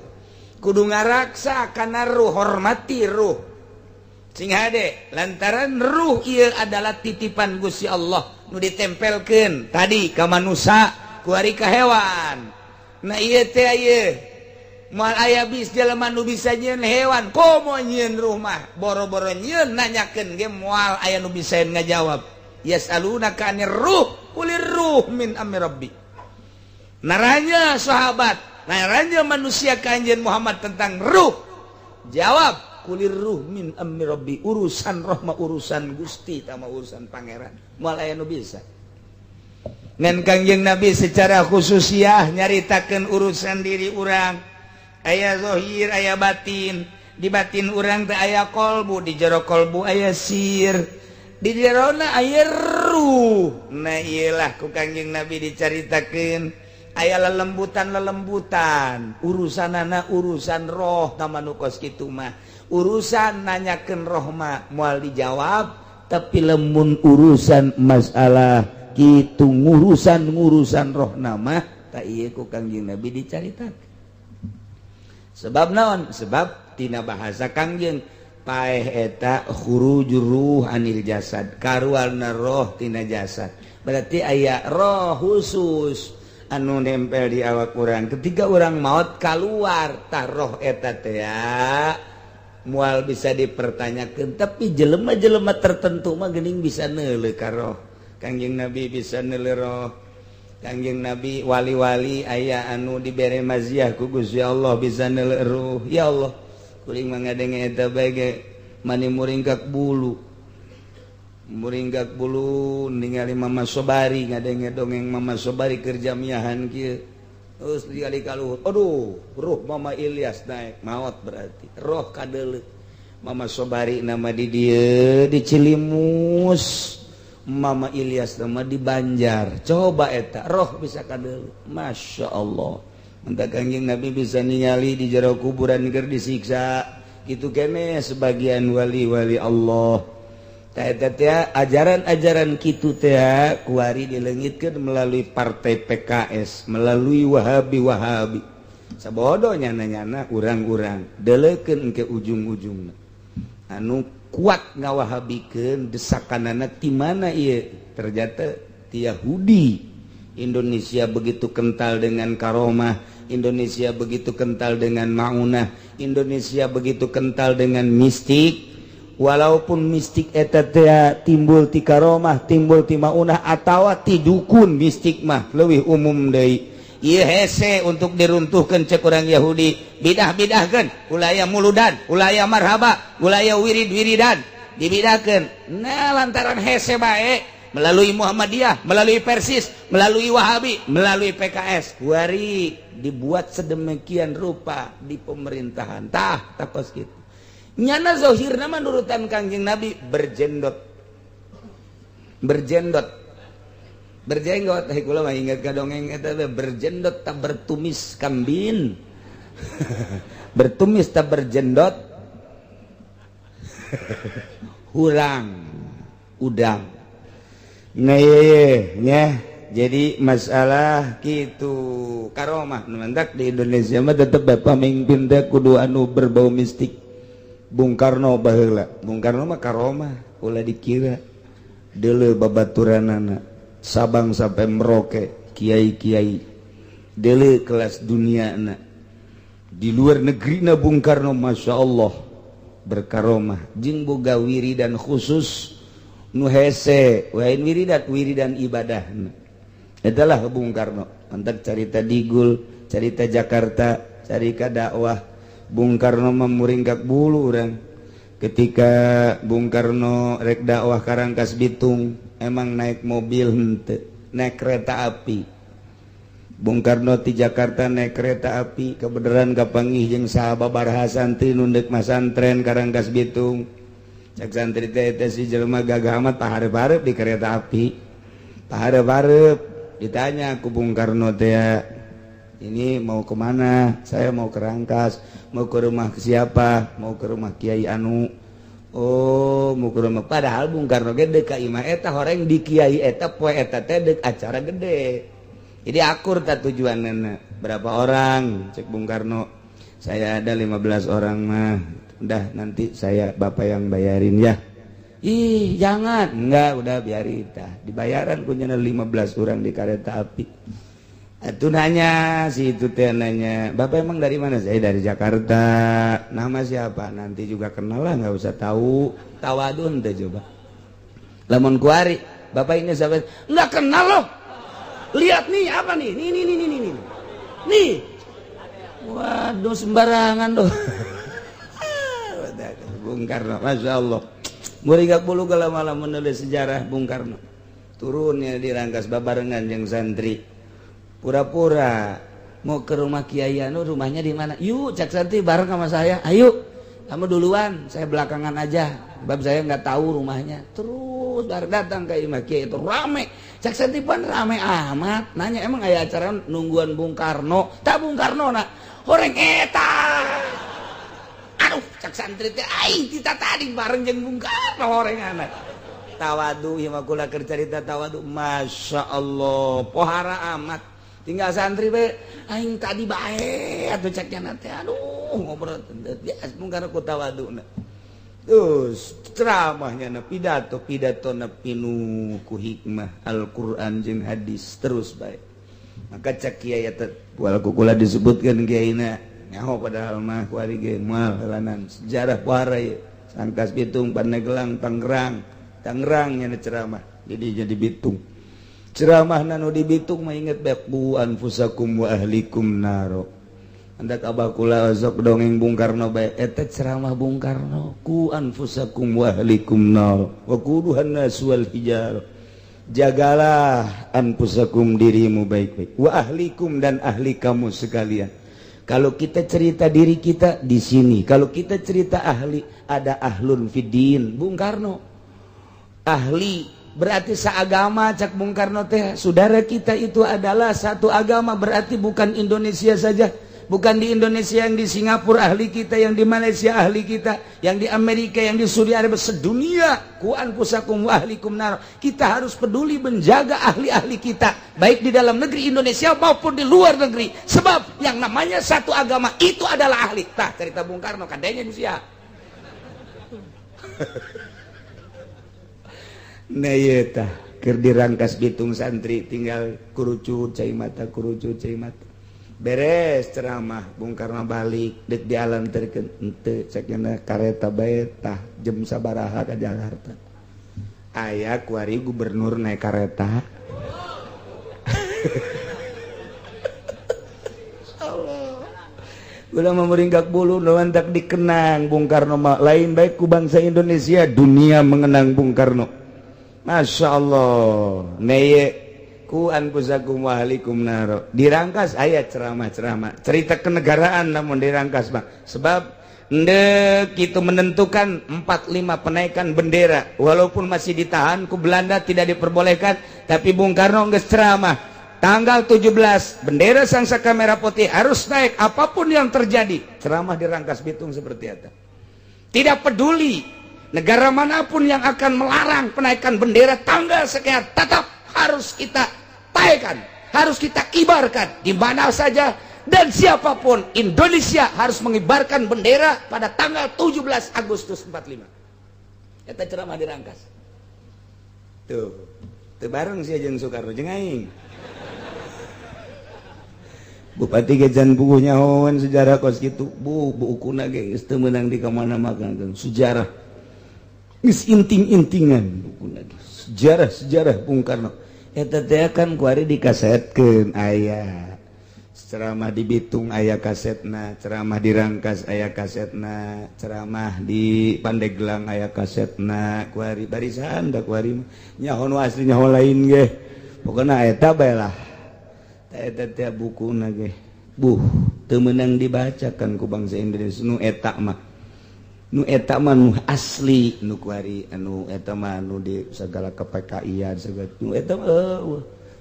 kudu ngaraksa kana ruh hormati ruh sing hade lantaran ruh ieu adalah titipan Gusti Allah nu ditempelkeun tadi ka manusia kuari ka hewan nah ieu teh ieu moal aya bis jelema nu bisa nyieun hewan komo nyieun rumah boro-boro nyieun nanyakeun ge moal aya nu bisa ngajawab yasalunaka anir ruh qulir ruh min amri rabbi naranya sahabat naranya manusia kanjeng Muhammad tentang ruh jawab qulir ruh min amri rabbi urusan roh mah urusan Gusti tama urusan pangeran moal aya nu bisa ngan Kanjeng Nabi secara khususiyah nyaritakeun urusan diri urang aya zahir aya batin di batin urang teh aya kolbu di jero kolbu aya sir di jerona aya ruh nah iyalah ku Kanjeng Nabi dicaritakeun aya lelembutan urusanana urusan roh tamanu kos kitu mah urusan nanyakeun roh mah moal dijawab tapi lemun urusan masalah kitu ngurusan roh nama tak ieu ku Kanjeng Nabi dicaritakeun sebab naon sebab tina bahasa Kangjeng paeh eta khurujur ruh anil jasad karualna roh tina jasad berarti aya roh khusus anu nempel di awak urang ketika urang maot kaluar tah roh eta teh moal bisa dipertanyakeun tapi jelema-jelema tertentu mah geuning bisa neuleuh ka roh Kangjeng Nabi bisa neuleuh roh Kangjeng Nabi wali-wali aya anu dibere maziah ku Gusti Allah bisa neuleuh ruh ya Allah kuring mangadenge eta bae ge mani muringgak bulu ningali Mama Sobari ngadenge dongeng Mama Sobari keur jamiahan kieu terus dikali kaluhur aduh ruh Mama Ilyas naik maot berarti roh kadeuleu Mama Sobari nama di dieu di Cilimus Mama Ilyas nama di Banjar coba eta roh bisa kadeuleu Masya Allah entah Kanjeng Nabi bisa ningali di jero kuburan keur disiksa kitu keneh sebagian wali-wali Allah eta teh ajaran-ajaran kitu teh kuari dileungitkeun melalui partai PKS melalui Wahabi sabodonya nanyana urang-urang deuleukeun ke ujung-ujungna anu kuat ngawahabikeun desakanana ti mana ieu ternyata ti Yahudi Indonesia begitu kental dengan karomah Indonesia begitu kental dengan maunah Indonesia begitu kental dengan mistik walaupun mistik eta teh timbul ti karomah timbul ti maunah atawa ti dukun mistik mah leuwih umum deui ieu hese untuk diruntuhkeun cek urang Yahudi bidah-bidahkeun ulaya muludan ulaya marhaba ulaya wirid-wiridan dibidahkeun nah lantaran hese bae melalui Muhammadiyah melalui Persis melalui Wahabi melalui PKS kuari dibuat sedemikian rupa di pemerintahan tah takos kitu nyana zahirna mah nurutan Kangjeng Nabi berjendot kula mah ingat ka dongeng eta berjendot tak bertumis kambing bertumis tak berjendot hurang udang nya jadi masalah gitu karomah mantak di Indonesia mah tetep pamimpin teh kudu anu berbau mistik. Bung Karno baheula Bung Karno mah karomah ulah dikira deuleu babaturanana Sabang sampai Merauke kiai-kiai deuleu kelas duniana di luar negeri na Bung Karno Masya Allah berkaromah jeung boga wiridan khusus nu hese wain wiridan ibadah itulah Bung Karno mantak carita digul carita Jakarta carita dakwah Bung Karno memuringkak bulu orang ketika Bung Karno rek dakwah Karangkas Bitung emang naik mobil henteu naik kereta api Bung Karno di Jakarta naik kereta api kebenaran kapanggih jeung sababaraha santri nu deuk masantren Karangkas Bitung cak santri teh si jelema gagah amat pahareup-hareup di kereta api pahareup ditanya ku Bung Karno teh ini mau kemana? Saya mau ke Rangkas. Mau ke rumah siapa? Mau ke rumah Kiai Anu. Oh, mau ke rumah. Padahal Bung Karno gede ka imah eta horeng di Kiai eta poe eta teh deuk acara gede. Jadi akur ta tujuanna. Berapa orang? Cek Bung Karno. Saya ada 15 orang mah. Udah nanti saya Bapak yang bayarin ya. Ih, jangan. Enggak, udah biarin tah. Dibayaran punya 15 orang di kereta api. Itu nanya si itu teh nanya, Bapak emang dari mana? Saya dari Jakarta. Nama siapa? Nanti juga kenal lah, nggak usah tahu. Tawadun teh coba. Lamun kuari, Bapak ini siapa? Nggak kenal loh. Lihat nih apa nih? Nih. Waduh sembarangan doh. Bung Karno, Masya Allah. Muringak bulu kalau malam menulis sejarah Bung Karno. Turunnya di Rangkas babarengan yang santri. Pura-pura mau ke rumah Kiai Anu, rumahnya di mana? Yuk, cak santri bareng sama saya. Ayo, kamu duluan, saya belakangan aja. Sebab saya nggak tahu rumahnya. Terus baru datang ke imah Kiai itu rame. Cak santri pun rame amat. Nanya emang aya acara nungguan Bung Karno? Tak Bung Karno nak, horeng eta. Aduh, cak santri teh aing kita tadi bareng jeung Bung Karno horeng anak. Tawadu, ieu mah kula keur carita tawadu. Masya Allah, pohara amat. Tinggal santri be aing tadi bae atuh ceknya teh aduh ngobrol bias Bung Karno ku tawaduna terus ceramahnya na pidato na pinuh ku hikmah Al-Qur'an jeung hadis terus bae maka cek kiai eta wal kula disebutkeun kiaina nyaho padahal mah ku ari ge moal helanan sejarah pohara ieu Rangkas Bitung Pandeglang Tangerang nya ceramah jadi Bitung ceramah nanu di Bitung mah inget bae ku anfusakum wa ahlikum naro. Andak abah kula sok dongeng Bung Karno bae eta ceramah Bung Karno ku anfusakum wa ahlikum naro wa quduhan nas wal hijar. Jagalah anfusakum dirimu baik-baik wa ahlikum dan ahli kamu sekalian. Kalau kita cerita diri kita di sini, kalau kita cerita ahli ada ahlun fiddin Bung Karno. Ahli berarti seagama cak Bung Karno teh saudara kita itu adalah satu agama berarti bukan Indonesia saja bukan di Indonesia yang di Singapura ahli kita yang di Malaysia ahli kita yang di Amerika yang di Saudi Arabia sedunia ku anfusakum wa ahlikum nar kita harus peduli menjaga ahli-ahli kita baik di dalam negeri Indonesia maupun di luar negeri sebab yang namanya satu agama itu adalah ahli tah cerita Bung Karno kadenya sia nah iya tah keur di Rangkas Bitung santri tinggal kurucut cai mata beres ceramah Bung Karno balik dek di alam terkeun henteu cekna kareta bae tah jam sabaraha ka Jakarta aya kuari gubernur naik kareta Allah ulah memeringkak bulu lawan tak dikenang Bung Karno lain baik ku bangsa Indonesia dunia mengenang Bung Karno. Masya Allah neye ku anfusakum wa ahlikum naro di Rangkas ayat ceramah cerita kenegaraan namun di Rangkas bang sebab Ndek itu menentukan 4-5 penaikan bendera walaupun masih ditahan ku Belanda tidak diperbolehkan, tapi Bung Karno geus ceramah tanggal 17 bendera Sangsaka merah putih harus naik apapun yang terjadi. Ceramah di Rangkas Bitung seperti itu. Tidak peduli negara manapun yang akan melarang penaikan bendera tanggal sekian, tetap harus kita taikan, harus kita kibarkan di mana saja dan siapapun. Indonesia harus mengibarkan bendera pada tanggal 17 Agustus 45. Eta ceramah di Rangkas. Tuh bareng sih jeung Soekarno jeung aing. Bupati Gejan bukunya hawan sejarah kos gitu. Buukuna ge geus teu meunang di kamana-mana sejarah. Geus inting-intingan bukuna ge. Sejarah Bung Karno. Eta teh kan kuari dikasetkeun aya. Ceramah di Bitung aya kasetna, ceramah di Rangkas aya kasetna, ceramah di Pandeglang aya kasetna, kuari barisan da kuari nyahon asli nyahon lain ge. Pokona eta bae lah. Eta teh bukuna ge. Teu meunang dibacakan ku bangsa Indonesia nu eta mah. Nu eta mah nu asli nu kuari anu eta mah nu di segala KPKI-an segala nu eta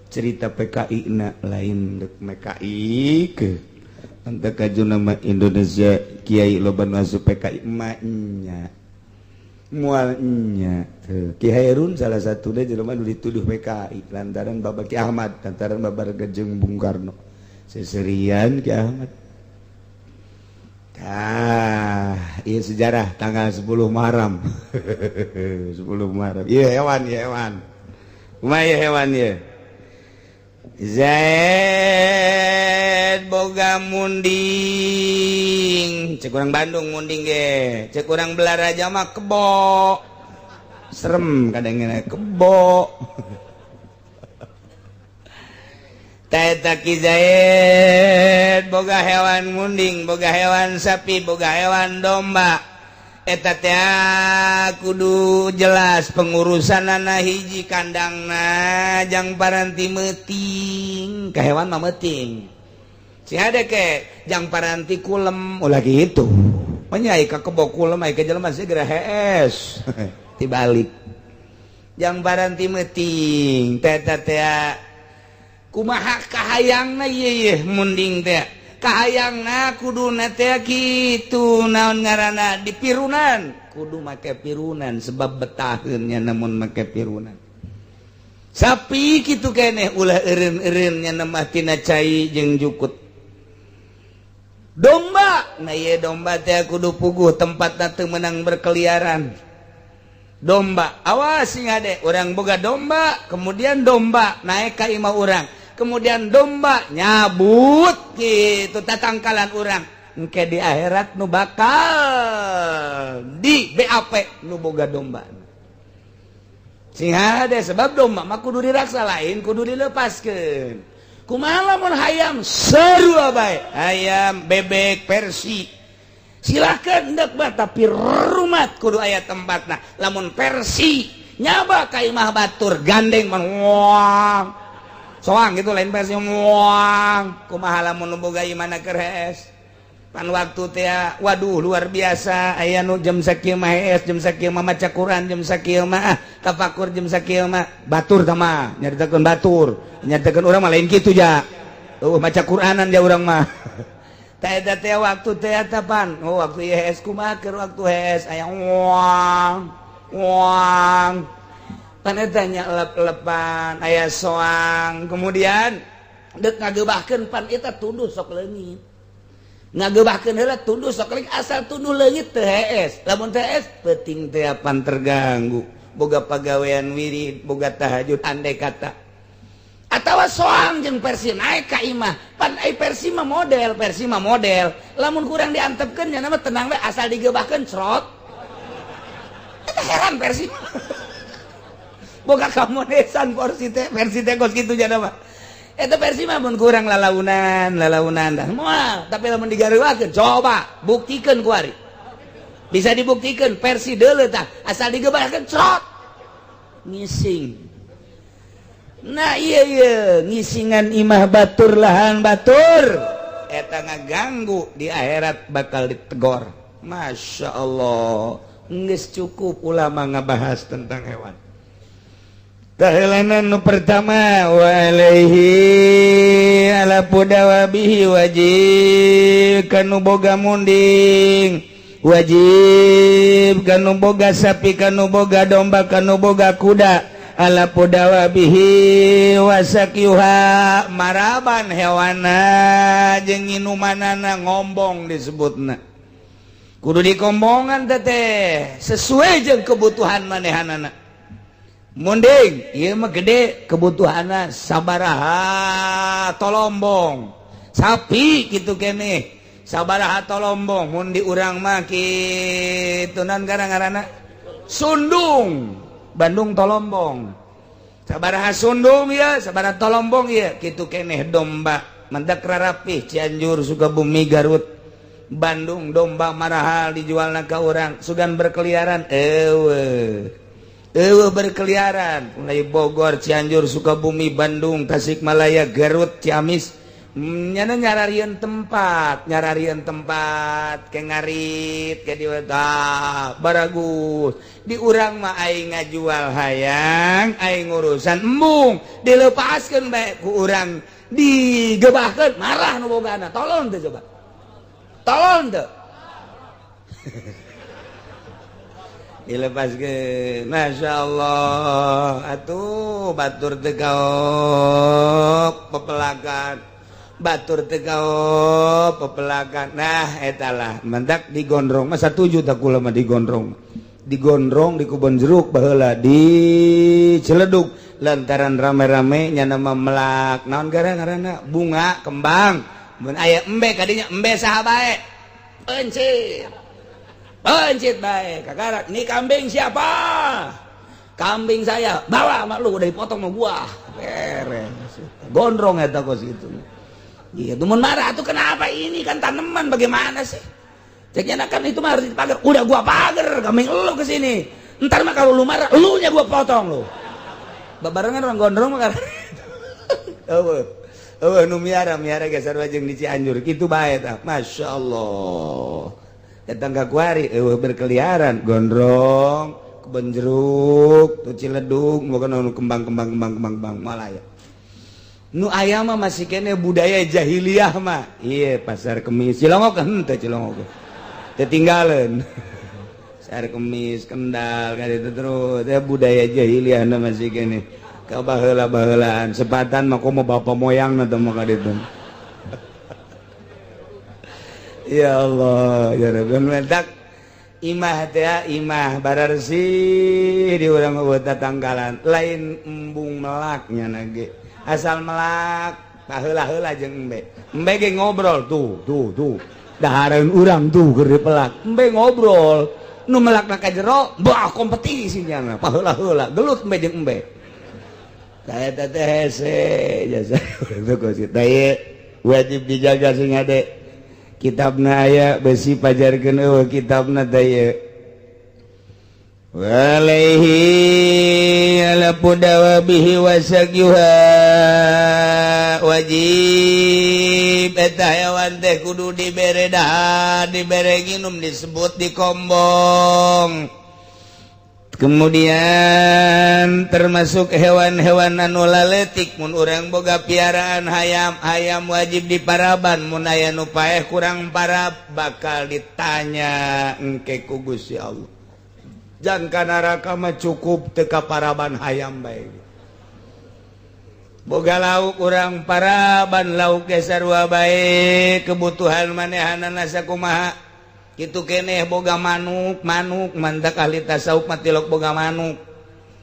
cerita PKI na lain dek MKI ke anta kaju nama Indonesia Kiai loba masuk PKI emaknya mualnya Ki Hairun salah satu deh jelema nu dituduh PKI lantaran Bapak Ki Ahmad lantaran babar jeung Bung Karno seserian Ki Ahmad. Iya sejarah tanggal 10 Muharram 10 Muharram iya hewan kumaya hewan ya Zaid boga munding cek urang Bandung munding ge cek urang Belaraja mah kebo serem kadang-kadang kebo Taeta Ki Zaid boga hewan munding boga hewan sapi boga hewan domba eta teh kudu jelas pengurusanana hiji kandangna jang paranti meuting ka hewan mah meuting si hade ke jang paranti kulem ulah gitu manyai ka kebo kulem ai ka jelema segera hees tibalik jang paranti meuting eta teh kumaha kahayangna ieu munding teh kahayangna kuduna teh kitu naon ngaranna dipirunan kudu make pirunan sebab betaheun nya namun make pirunan sapi kitu keneh ulah eureun-eureun nya mah tina cai jeung jukut domba nah ieu domba teh kudu puguh tempatna teu meunang berkeliaran domba awas sing ade urang boga domba kemudian domba naik ka imah urang kemudian domba nyabut gitu tatangkalan orang engke di akhirat nu bakal di BAP nu boga domba sing hade sebab domba mah kudu diraksa lain kudu dilepaskeun kumaha lamun hayam seru bae ayam bebek Persi silakan hendak bah tapi rumat kudu aya tempatna lamun Persi nyaba ka imah batur gandeng man wah soang gitu lain versi muang kumaha lamun boga imana keres pan waktu teh waduh luar biasa aya nu jam sakieu mah hees jam sakieu mah maca Quran jam sakieu mah tafakur jam sakieu mah batur tah mah nyaritakeun batur nyaritakeun urang mah lain kitu ja maca Quranan ja urang mah tah eta teh waktu teh eta pan waktu ieu hees kumaha keur waktu hees aya muang panetanya lep-lepan aya soang kemudian dek ngagebahkeun pan eta tunduh sok leungit ngagebahkeun heula tunduh sok leungit asal tunduh leungit teu hees lamun teu hees peuting teh pan terganggu boga pagawean wirid boga tahajud andai kata atawa soang jeung Persi naik ka imah pan ai Persi mah model lamun kurang diantepkeun nya mah tenang we asal digebahkeun crot eta heran Persi boga kamonesan versi teh kos kitu jana mah eta versi mah mun kurang lalaunan dah moal tapi lamun digareuakeun coba buktikeun ku ari bisa dibuktikeun versi deuleu tah asal digebahkeun crot ngising nah iya ngisingan imah batur lahan batur eta ngaganggu di akhirat bakal ditegor Masya Allah geus cukup ulama ngabahas tentang hewan. Tahelanan nu pertama wa alaihi ala pudawabihi wajib kanu boga munding, wajib kanu boga sapi, kanu boga domba, kanu boga kuda, ala pudawabihi wasakyuha maraban hewana jeung inumanana ngombong disebutna. Kudu dikombongan teteh sesuai jeung kebutuhan manehanana. Munding ieu mah gede kebutuhanna sabaraha tolombong. Sapi kitu keneh sabaraha tolombong. Mun di urang mah kitu nan ngaranna sundung. Bandung tolombong. Sabaraha sundung ya, sabaraha tolombong ya, kitu keneh domba. Mendak rarapih Cianjur, Sukabumi, Garut, Bandung domba marahal dijualna ka urang, sugan berkeliaran berkeliaran mulai Bogor, Cianjur, Sukabumi, Bandung, Tasikmalaya, Garut, Ciamis, nyararieun tempat ke ngarit ke diweta baragus di urang mah aing ngajual hayang, aing urusan embung dilepaskeun bae ku urang digebahkeun marah nu bogana. Tolong teh coba. Tolong tuh dilepaskeun. Masya Allah atuh batur teu gaok pepelakan, batur teu gaok pepelakan. Nah eta lah mendak digondrong mah satuju tak kula mah digondrong di Kebon Jeruk baheula di Ciledug lantaran rame-rame nya nama melak naon ngaranna bunga kembang. Mun aya embe kadinya embe saha bae? Pencit bae. Kakarak, "Ini kambing siapa?" "Kambing saya." "Bawa mak lu udah dipotong sama gua." Beres. Gondrong eta kos gitu. Iya, mun marah tuh kenapa ini kan tanaman bagaimana sih? Ceknya kan itu mah harus dipagar. Udah gua pagar, kambing lu ke sini. Entar mah kalau lu marah, elunya gua potong lu. Babarengan orang gondrong mah kan. Nu miara geser wajeng di Cianjur kitu bae tah. Masya Allah datang ka kuari berkeliaran gondrong Kebon Jeruk tu Ciledug bukan nu kembang Malaya. Nu aya mah masih kene budaya jahiliyah mah. Ieu pasar Kemis Cilongok henteu Cilongok teu tinggalin. Pasar Kemis Kendal kaditu terus budaya jahiliyah na masih kene. Kabaheula-baheulaan sepatan mah komo bapa moyangna teh mah kaditu. Ya Allah ya Rabbi mentak imah teh imah bararsi di urang mah tatanggalan lain embung melaknya nage asal melak baheula-heula jeung embe ge ngobrol tuh dahareun urang tuh keur dipelak embe ngobrol nu melakna ka jero bah kompetisinya baheula-heula gelut embe jeung embe. Saya teteh hese jasa itu kosit daya wajib dijaga sing ade kitabna aya besi pajarkeun eueuh kitabna daya walaihi ala pudawabihi wasagyuha wajib eta hewan teh kudu dibere dahar dibere nginum disebut dikombong. Kemudian termasuk hewan-hewan anu laletik mun urang boga piaraan hayam wajib diparaban mun aya nu paeh kurang parab bakal ditanya engke ku Gusti Allah. Jangka neraka mah cukup teu kaparaban hayam bae. Boga lauk urang paraban lauk ge sarua bae kebutuhan manehanana sakumaha. Kitu keneh boga manuk mantak ahli tasawuf mah tilok boga manuk.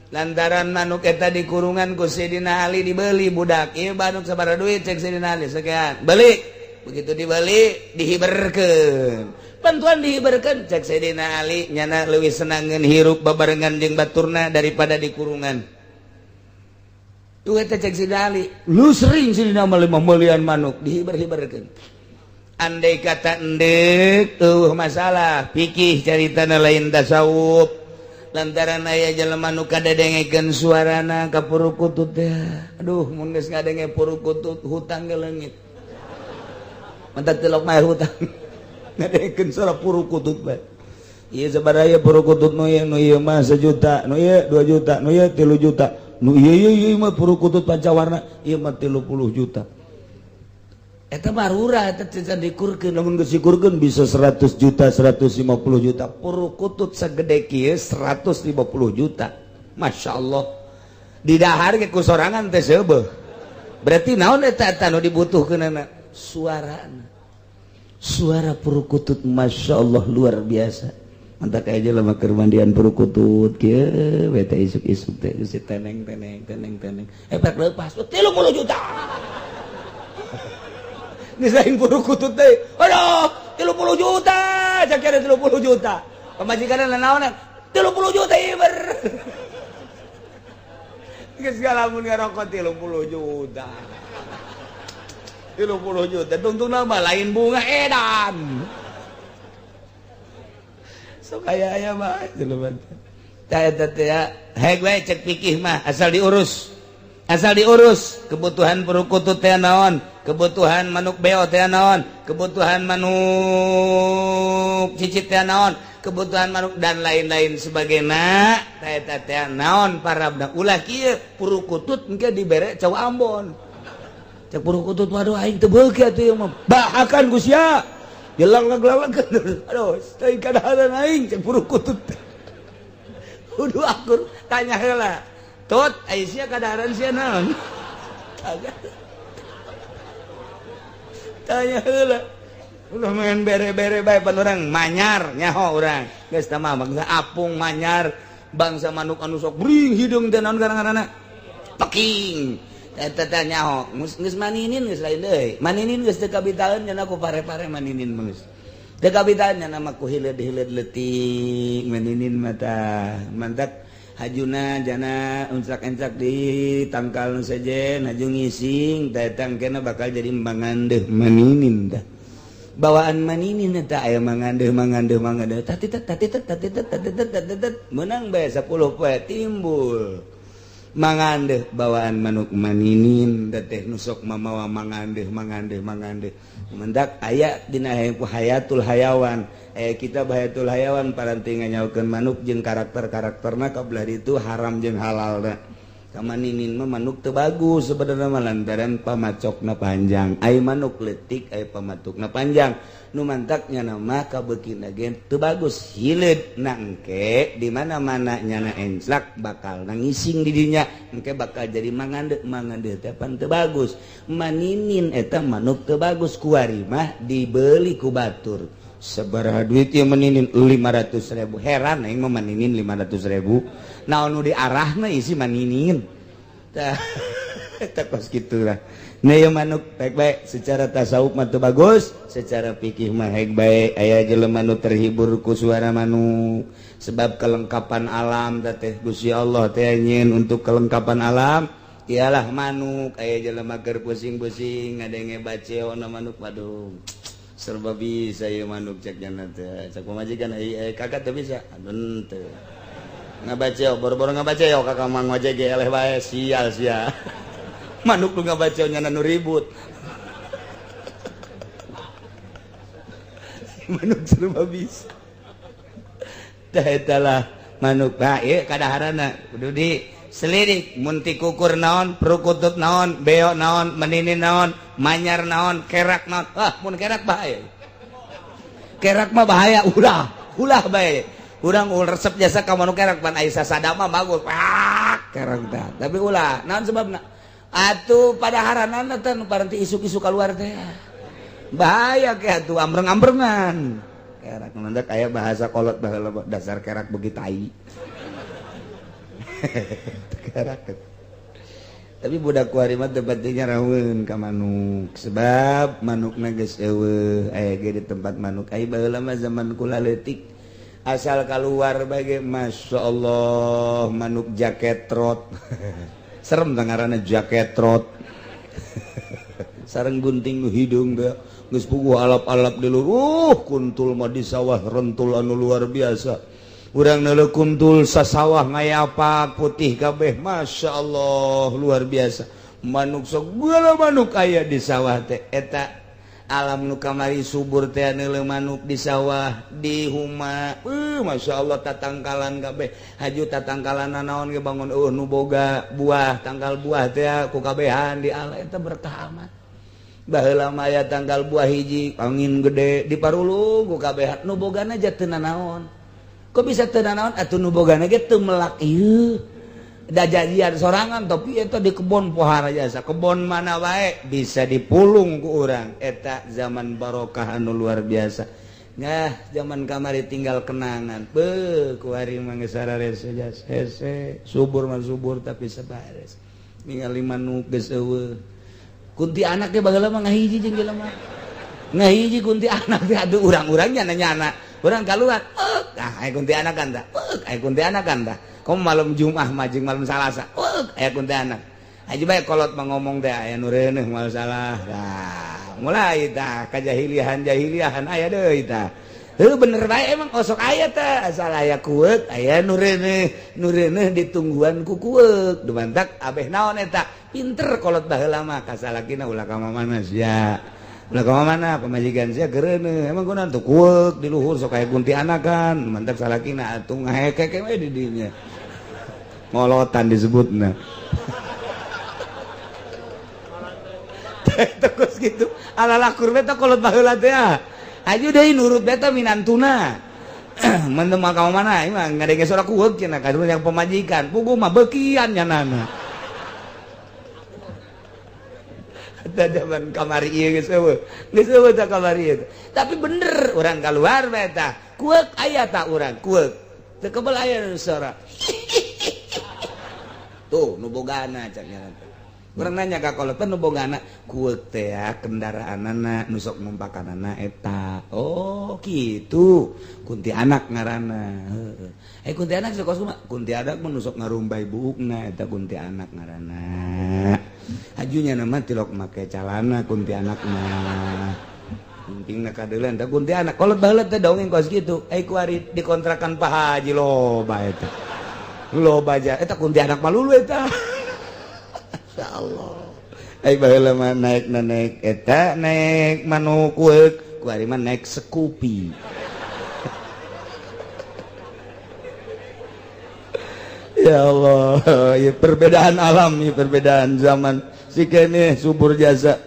Lantaran manuk eta di kurungan ku Sayyidina Ali dibeli budak. Ieu manuk sabaraha duit cek Sayyidina Ali sekian. Beli. Begitu dibeli dihiberkeun. Bantuan dihiberkeun cek Sayyidina Ali nyana leuwih senangeun hirup babarengan jeung baturna daripada di kurungan. Tuh eta cek Sayyidina Ali. Lu sering Sayyidina Ali membelian manuk dihiber-hiberkeun. Andai kata endek tuh masalah pikih caritana lain tasawuf lantaran aya jelema nu kadadengekeun suarana ka purukutut teh aduh mun geus ngadenge purukutut hutang ge leungit mentak tilok mah hutang ngadekeun suara puru kutut bae. Ieu sabaraha puru kutut nu ieu mah 1 juta, nu ieu 2 juta, nu ieu 3 juta. Nu ieu mah puru kutut pancawarna, ieu mah 30 juta. Eta mah rurah eta teu dikurkeun, lamun geus dikurkeun bisa 100 juta, 150 juta. Puru kutut sagede kieu 150 juta. Masyaallah. Di dahar ge ku sorangan teh seubeuh. Berarti naon eta nu dibutuhkeunana? Suarana. Suara puru kutut masyaallah luar biasa. Mantap aja lama kermandian puru kutut kieu we teh isuk-isuk teh geus teneng. Pak leupas 30 juta. Nisain puru kutut teh. Aduh, 30 juta. Jakere 30 juta. Pamajikanna naon? 30 juta ieu ber. Geus galamun ngarokot 30 juta. 30 juta. Tungtungna mah lain bunga edan. Sok aya mah jelema teh. Tah ya, haek we cek pikih mah asal diurus. Asal diurus kebutuhan puru kutut teh naon? Kebutuhan manuk beo teh naon? Kebutuhan manuk cicit teh naon? Kebutuhan manuk dan lain-lain sebagainya. Tah teh naon parabna ulah kieu puru kutut engke dibere Caw Ambon. Cek puru kutut waduh aing teu beuki atuh ieu mah. Bahakan Gusya. Jelang-jelang aduh, teuing kadaharan aing cek puru kutut. Kudu akur tanya heula. Tot Aisyah kadaharan sia naon? Tanya heula. Ulah main bere-bere bae pan urang manyar nyaho urang. Geus tah mah bangsa apung manyar, bangsa manuk anu sok bring hidung teh naon garang-garangna? Peking. Eta teh nyaho, geus maninin geus lain deui. Maninin geus teu kabitaeun nya ku pare-pare maninin geus. Teu kabitaeun nya nama ku hileud-hileud leutik maninin mah tah. Mantap hajuna jana uncak-encak di tangkal nu sejen haju ngising tah eta engkena bakal jadi mangandeuh maninin tah. Bawaan maninin eta aya mangandeuh tatitet menang bae 10 poe timbul. Mangandeuh bawaan manuk maninin teh nu sok mamawa mangandeuh mendak aya dina hayatul hayawan kita hayatul hayawan paranti nganyaokeun manuk jeung karakter-karakterna kabelah ditu haram jeung halalna ka maninin mah manuk teu bagus sebenarnya mah lantaran pamacokna panjang ai manuk leutik ai pamatukna panjang nu mantaknya nama kabeukina ge teu bagus hileud na engke di mana-mana nyana enclak bakal nangising di dinya engke bakal jadi mangandeuh teh pan teu bagus maninin eta manuk teu bagus kuari mah dibeli ku batur sabaraha duit ieu maninin 500.000 heran aing mah maninin 500.000 naon nu diarahna isi maninin tah eta kos kitu lah. Nah ya manuk baik-baik secara tasawuf mah teu bagus, secara fikih mah haek bae. Aya jelema nu terhibur ku suara manuk sebab kelengkapan alam teh Gusti Allah teh nyieun untuk kelengkapan alam ialah manuk. Aya jelema keur pusing-pusing ngadenge baceona manuk waduh serba bisa ieu manuk cek jana teh. Cek pamajikan kakak teu bisa. Aduh teu. Ngabaceo boro-boro ngabaceo kakak mang ojek eleh bae sial sia. Manuk lu ngabaceo nya nu ribut. Manuk serba bisa. Tah eta lah manuk bah ieu kadaharanna kudu diselidik mun ti kukur naon, perukutut naon, beo naon, meninin naon, manyar naon, kerak naon. Mun kerak bahaya. Kerak mah bahaya ulah bae. Urang resep jasa ka manuk kerak pan aya sasada mah bagus. Pak kerak tah. Tapi ulah naon sebabna? Atuh pada haranana teh paranti isuk-isuk keluar teh. Bahaya ke atuh ambreng-ambrengan. Kerak nandak aya bahasa kolot baheula dasar kerak beuki tai. Kerak. Tapi budak kuari mah teu penting nyaraweun ka manuk sebab manukna geus eueuh aya ge di tempat manuk ai baheula mah zaman kula leutik asal keluar bage masyaallah manuk jaket trot. Serem ngaranna jaket trot. Sareng gunting nu hidung teh geus puguh alap-alap di luruh kuntul mah di sawah rentul anu luar biasa. Urang neuleuh kuntul sasawah ngayapak putih kabeh masyaallah luar biasa. Manuk sok baheula manuk aya di sawah teh eta alam nu kamari subur teh neuleuh manuk di sawah di huma Masya Allah tatangkalan kabeh haju tatangkalan naon ge bangun nu boga buah tangkal buah teh ku kabehan di ala eta berkah amat baheula mah aya tangkal buah hiji angin gede di parulung ku kabehan nu bogana aja teu nanaon kok bisa teu nanaon atuh nu bogana ge teu melak ieu da janjian sorangan tapi eta di kebon pohara jasa kebon mana wae bisa dipulung ku urang eta zaman barokah anu luar biasa nah zaman kamari tinggal kenangan kuari mah geus sareres hese subur mah subur tapi sabares ningali manuk geus eueuh kunti anak teh baheula mah ngahiji jeung jelema ngahiji kunti anak teh aduh urang-urangnya nanya urang kaluar aya kunti anak kan tah aya kunti anak kan tah kamu malam Jumat majeng malam Salasa aya kunti anak aja bae kolot mah ngomong teh aya nu reuneuh malam salah nah mulai tah kajahiliahan aya deui tah heuh bener bae emang osok aya teh asal aya kueuk aya nu reuneuh ditungguan ku kueuk dumantak abeh naon eta pinter kolot baheula mah kasalakina ulah ka mana sia ulah ka mana pamajikan sia geureuneun emang kunaon tuh kueuk di luhur sok aya kunti anak kan mantap salakina atuh ngahekeke we di dinya ngolotan disebutna terus gitu ala lakur beta kolot baheula teh aju deui nurut beta minantuna mendem ka mana ieu mah ngadenge sora kueuk cenah kadua yang pemajikan puguh mah beukian nyanana da zaman kamari ieu geus eueuh tah kamari ieu tapi bener urang kaluar beta kueuk aya tah urang kueuk teu kebel aya nu sora tuh nu bogana cak nyaran urang nanya ka kolot nu bogana kueuk teh kendaraanana nu sok numpakanana eta oh kitu kunti anak ngaranna heuh kunti anak sok kumaha kunti anak mah nu sok ngarumbay buukna eta kunti anak ngaranna ajunya nama tilok make calana kunti anak mah pentingna kadeuleun teh kunti anak kolot baheula teh dongeng kos kitu kuari dikontrakan Pak Haji loba eta loba aja eta kunti anak mah lulu eta insyaallah baheula mah naik eta naik manuk kueuk kuari mah naik Scoopy ya Allah ya perbedaan alam ya perbedaan zaman sikene subur jasa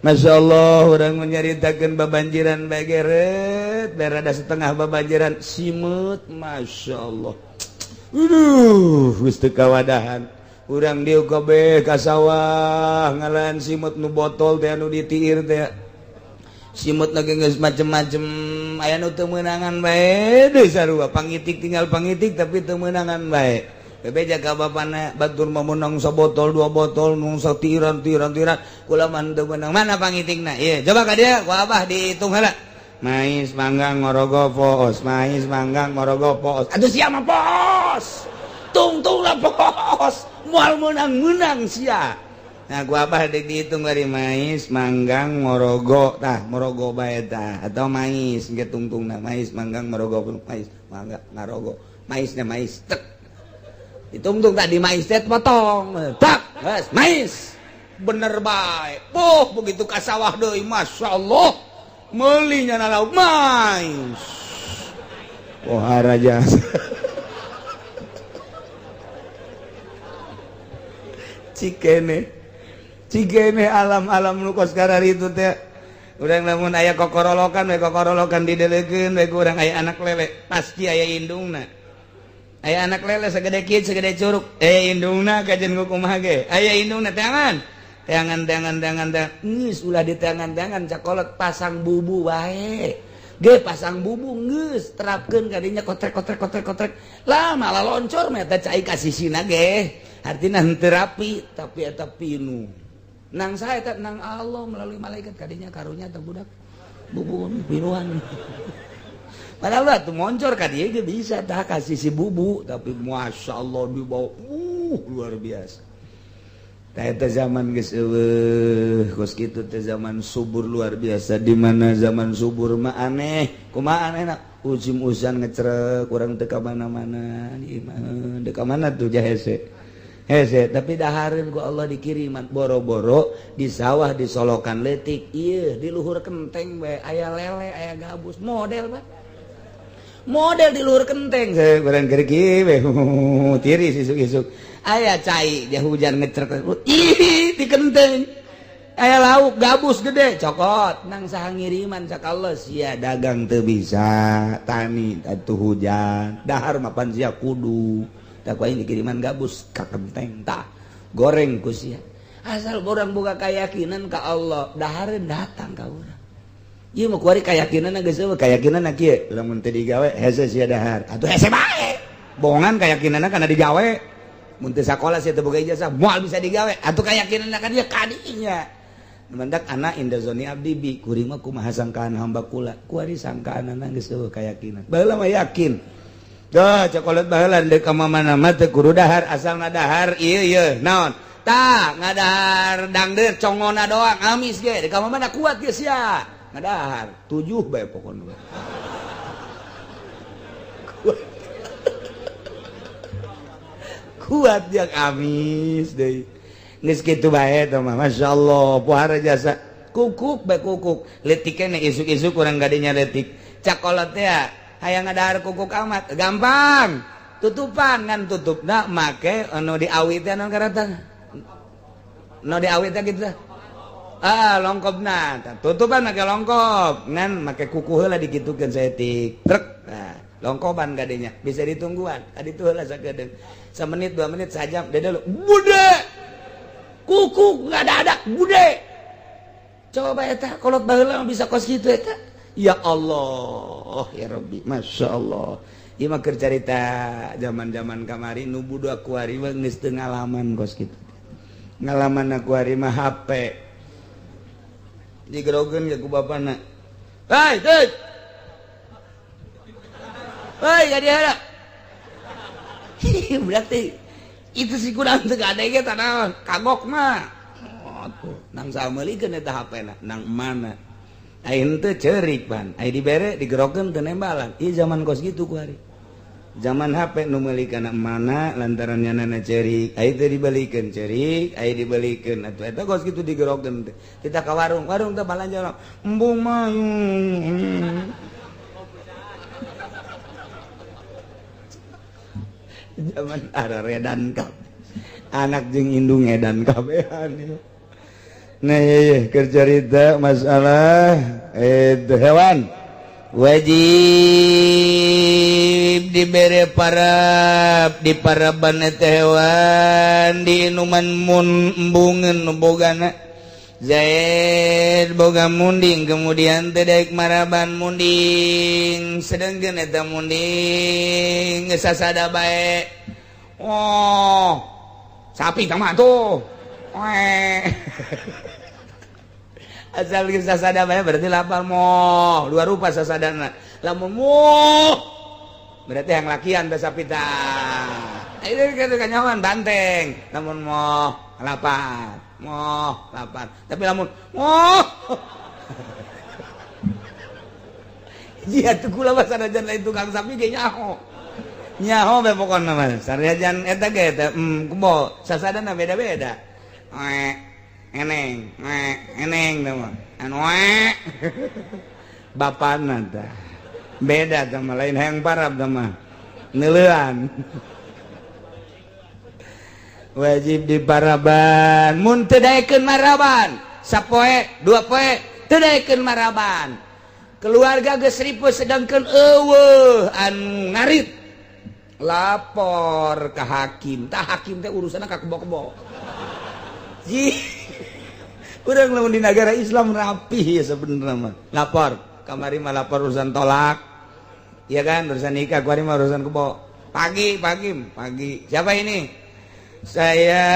Masya Allah orang menyaritakeun babanjiran bae geret berada setengah babanjiran simut Masya Allah geus teu kawadahan urang dieu kabeh ka sawah ngalan simut nu botol teh anu ditiir teh simut lagi geus macem-macem aya nu teu meunangan bae deui sarua pangitik tinggal pangitik tapi teu meunangan bae bebe jaga bapana batur meunang sabotol 2 botol nu satiran kula mah teu meunang mana pangitikna ieu coba ka dieu ku abah dihitung heula mais manggang ngorogo poos mais manggang ngorogo poos aduh sia mah poos tungtung lah poos moal meunang sia nah ku abah dihitung dari mais manggang ngorogo tah ngorogo bae tah atau mais ge tungtungna mais manggang ngorogo mais mangga ngarogo maisnya mais tek ditungtung tadi mais teh potong tak geus mais bener bae begitu ka sawah deui masyaallah meuli nyana lauk mais pohara jasa cikene alam-alam nu kos karari itu teh urang lamun aya kokorolokan didelekeun we urang aya anak lele pasti aya indungna aya anak lele segede kieu segede curug indungna kajen kumaha ge aya indungna tangan geus ulah di tangan cakolot pasang bubu wae ge pasang bubu geus terapkeun ka dinya kotrek lah malah loncor mah eta cai ka sisina ge artina henteu rapi tapi eta pinu nang saha eta nang Allah melalui malaikat ka dinya karunya teh budak bubu pinuan padahal tuh moncor ka dieu ge bisa tah ka sisi bubu tapi masyaallah dibawa luar biasa. Tah eta zaman geus eueuh, kos kitu teh zaman subur luar biasa di mana zaman subur mah aneh. Kumaha anehna? Usim-usan ngecrek urang teu ka mana-mana. Di mana? Deuk ka mana tuh jahese? hese tapi dahareun ku Allah dikiriman boro-boro di sawah disolokan leutik ieu di luhur kenteng bae aya lele aya gabus model bae model di luhur kenteng bareng keur kieu we tiris isuk-isuk aya cai dia hujan ngecerk ih di kenteng aya lauk gabus gede cokot nang saha ngiriman sak Allah sia dagang teu bisa tani atuh hujan dahar mapan sia kudu tak ini kiriman gabus ka kenteng tah goreng ku sia asal urang boga kayakinan ka Allah dahareun datang ka urang ieu mah kuari kayakinanna geus eueuh kayakinanna kieu lamun teu digawe hese sia dahar atuh hese bae bohongan kayakinanna kana digawe mun teu sakola sia teu boga ijazah moal bisa digawe atuh kayakinanna ka dieu kadinya mendak anak inda zoni abdi bi kuring mah kumaha sangkaan hamba kula kuari sangkaanna geus eueuh kayakinan baheula mah yakin dah cokolat baheula deuk ka mana mah teu kudu dahar asal ngadahar ieu naon tah ngadahar dangdeut congona doang amis ge deuk ka mana kuat ge sia ngadahar 7 bae pokona kuat yang amis deui geus kitu bae tah mah masyaallah pohara jasa kukuk bae kukuk leutik keneh isuk-isuk urang gadinya leutik cokolat teh hayang ngadahar kukuk amat gampang tutupan ngan tutupna make anu diawit teh naon karata nu diawit teh kitu longkopna tutupan make longkop ngan make kuku heula dikitukeun saeutik trek longkoban gadenya bisa ditungguan aditu heula sakedeung samenit 2 menit sajam dede bude kukuk ngadadak bude coba eta kolot baheula bisa kos kitu eta ya Allah ya Rabbi Masya Allah ieu mah keur carita zaman-zaman kamari nu budak kuari mah geus teu ngalaman kos kitu ngalaman kuari mah HP digerogeun ke ku bapana hei teuy hei ka dieu berarti itu si kurang teu gadege tah naon kagok mah nang sameulikeun eta HP-na nang mana aing teh ceurik pan ai dibere digerokeun teu nembalan ieu zaman kos kitu kuari zaman HP nu meuli kana mana lantaran nyanana ceurik ai teh dibalikeun ceurik ai dibalikeun atuh eta kos kitu digerokeun teh kita ka warung teh balanja embung mah zaman araredan ka anak jeung indung edan kabehan ieu nah iya kerjarita masalah hewan wajib diberi parab di paraban eta hewan di inuman mun embungeun nu bogana zaid boga munding kemudian teh daek maraban munding sedengkeun eta munding geus sasada bae oh sapi tah mah tuh asal geus sasada bae berarti lapar moh dua rupa sasadana lamun moh berarti yang lakian teh sapi tah itu kitu kanyawan banteng lamun moh lapar tapi lamun moh jiat kula mah sanajan lain tukang sapi ge nyaho bae pokona mah sanajan eta ge teh kubo sasadana beda-beda eneng nama anu bapana tah beda sama lain hayang parab sama neulean wajib diparaban mun teu daekeun maraban sapoe 2 poe teu daekeun maraban keluarga geus ripuh sedangkeun eueuh anu ngarit lapor ka hakim tah hakim teh urusanna ka kebo-kebo urang lamun di negara Islam rapih ya sebenarnya mah lapor kamari mah lapor urusan tolak iya kan urusan nikah kamari mah urusan kebo pagi siapa ini saya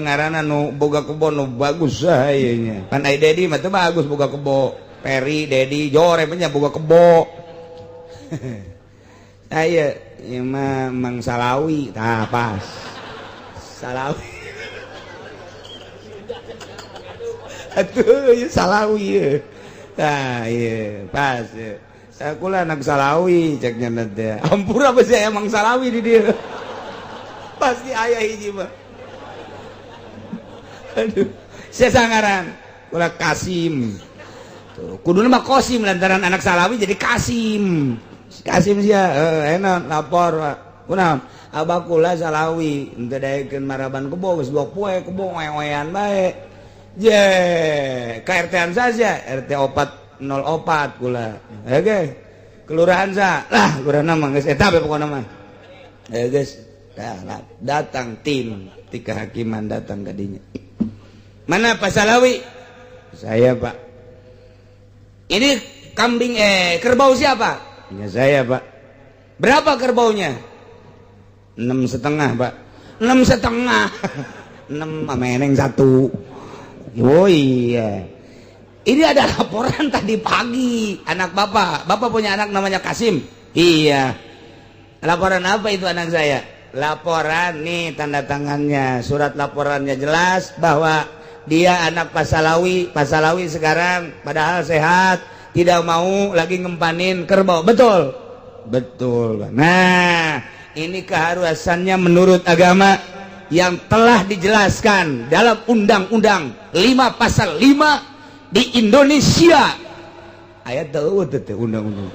ngaranna nu boga kebo nu bagus sayanya pan ai Dedi mah teu bagus boga kebo Peri Dedi Jore nya boga kebo saya ieu mah Mang Salawi tah pas Salawi atuh ieu Salawi ieu tah ieu pas kula anak Salawi cek nya teh ampura beusi aya Mang Salawi di dieu pasti ayah hiji mah. Aduh, sesangaran ulah Kasim. Tuh, kuduna mah Qasim lantaran anak Salawi jadi Kasim. Kasim sia enak lapor Pak. Kunaon? Abakula Salawi henteu daekeun maraban kebo geus 2 poe kebo wewean bae. Je, KRT-an saja RT 404 kula. Oke. Kelurahan sa. Lah, kelurahan mah geus eta we pokona mah. Geus datang tim ti kehakiman datang ka dinya. Mana Pak Salawi? Saya, Pak. Ini kambing kerbau siapa? Ya saya, Pak. Berapa kerbaunya? 6,5, Pak. 6,5. 6 meneng 1. Oh iya. Ini ada laporan tadi pagi anak bapak. Bapak punya anak namanya Kasim. Iya. Laporan apa itu anak saya? Laporan nih tanda tangannya. Surat laporannya jelas bahwa dia anak Pak Salawi. Pak Salawi sekarang padahal sehat, tidak mau lagi ngempanin kerbau. Betul? Betul. Nah, ini keharusannya menurut agama yang telah dijelaskan dalam Undang-Undang 5 pasal 5 di Indonesia. Ayat tahu teh undang-undang.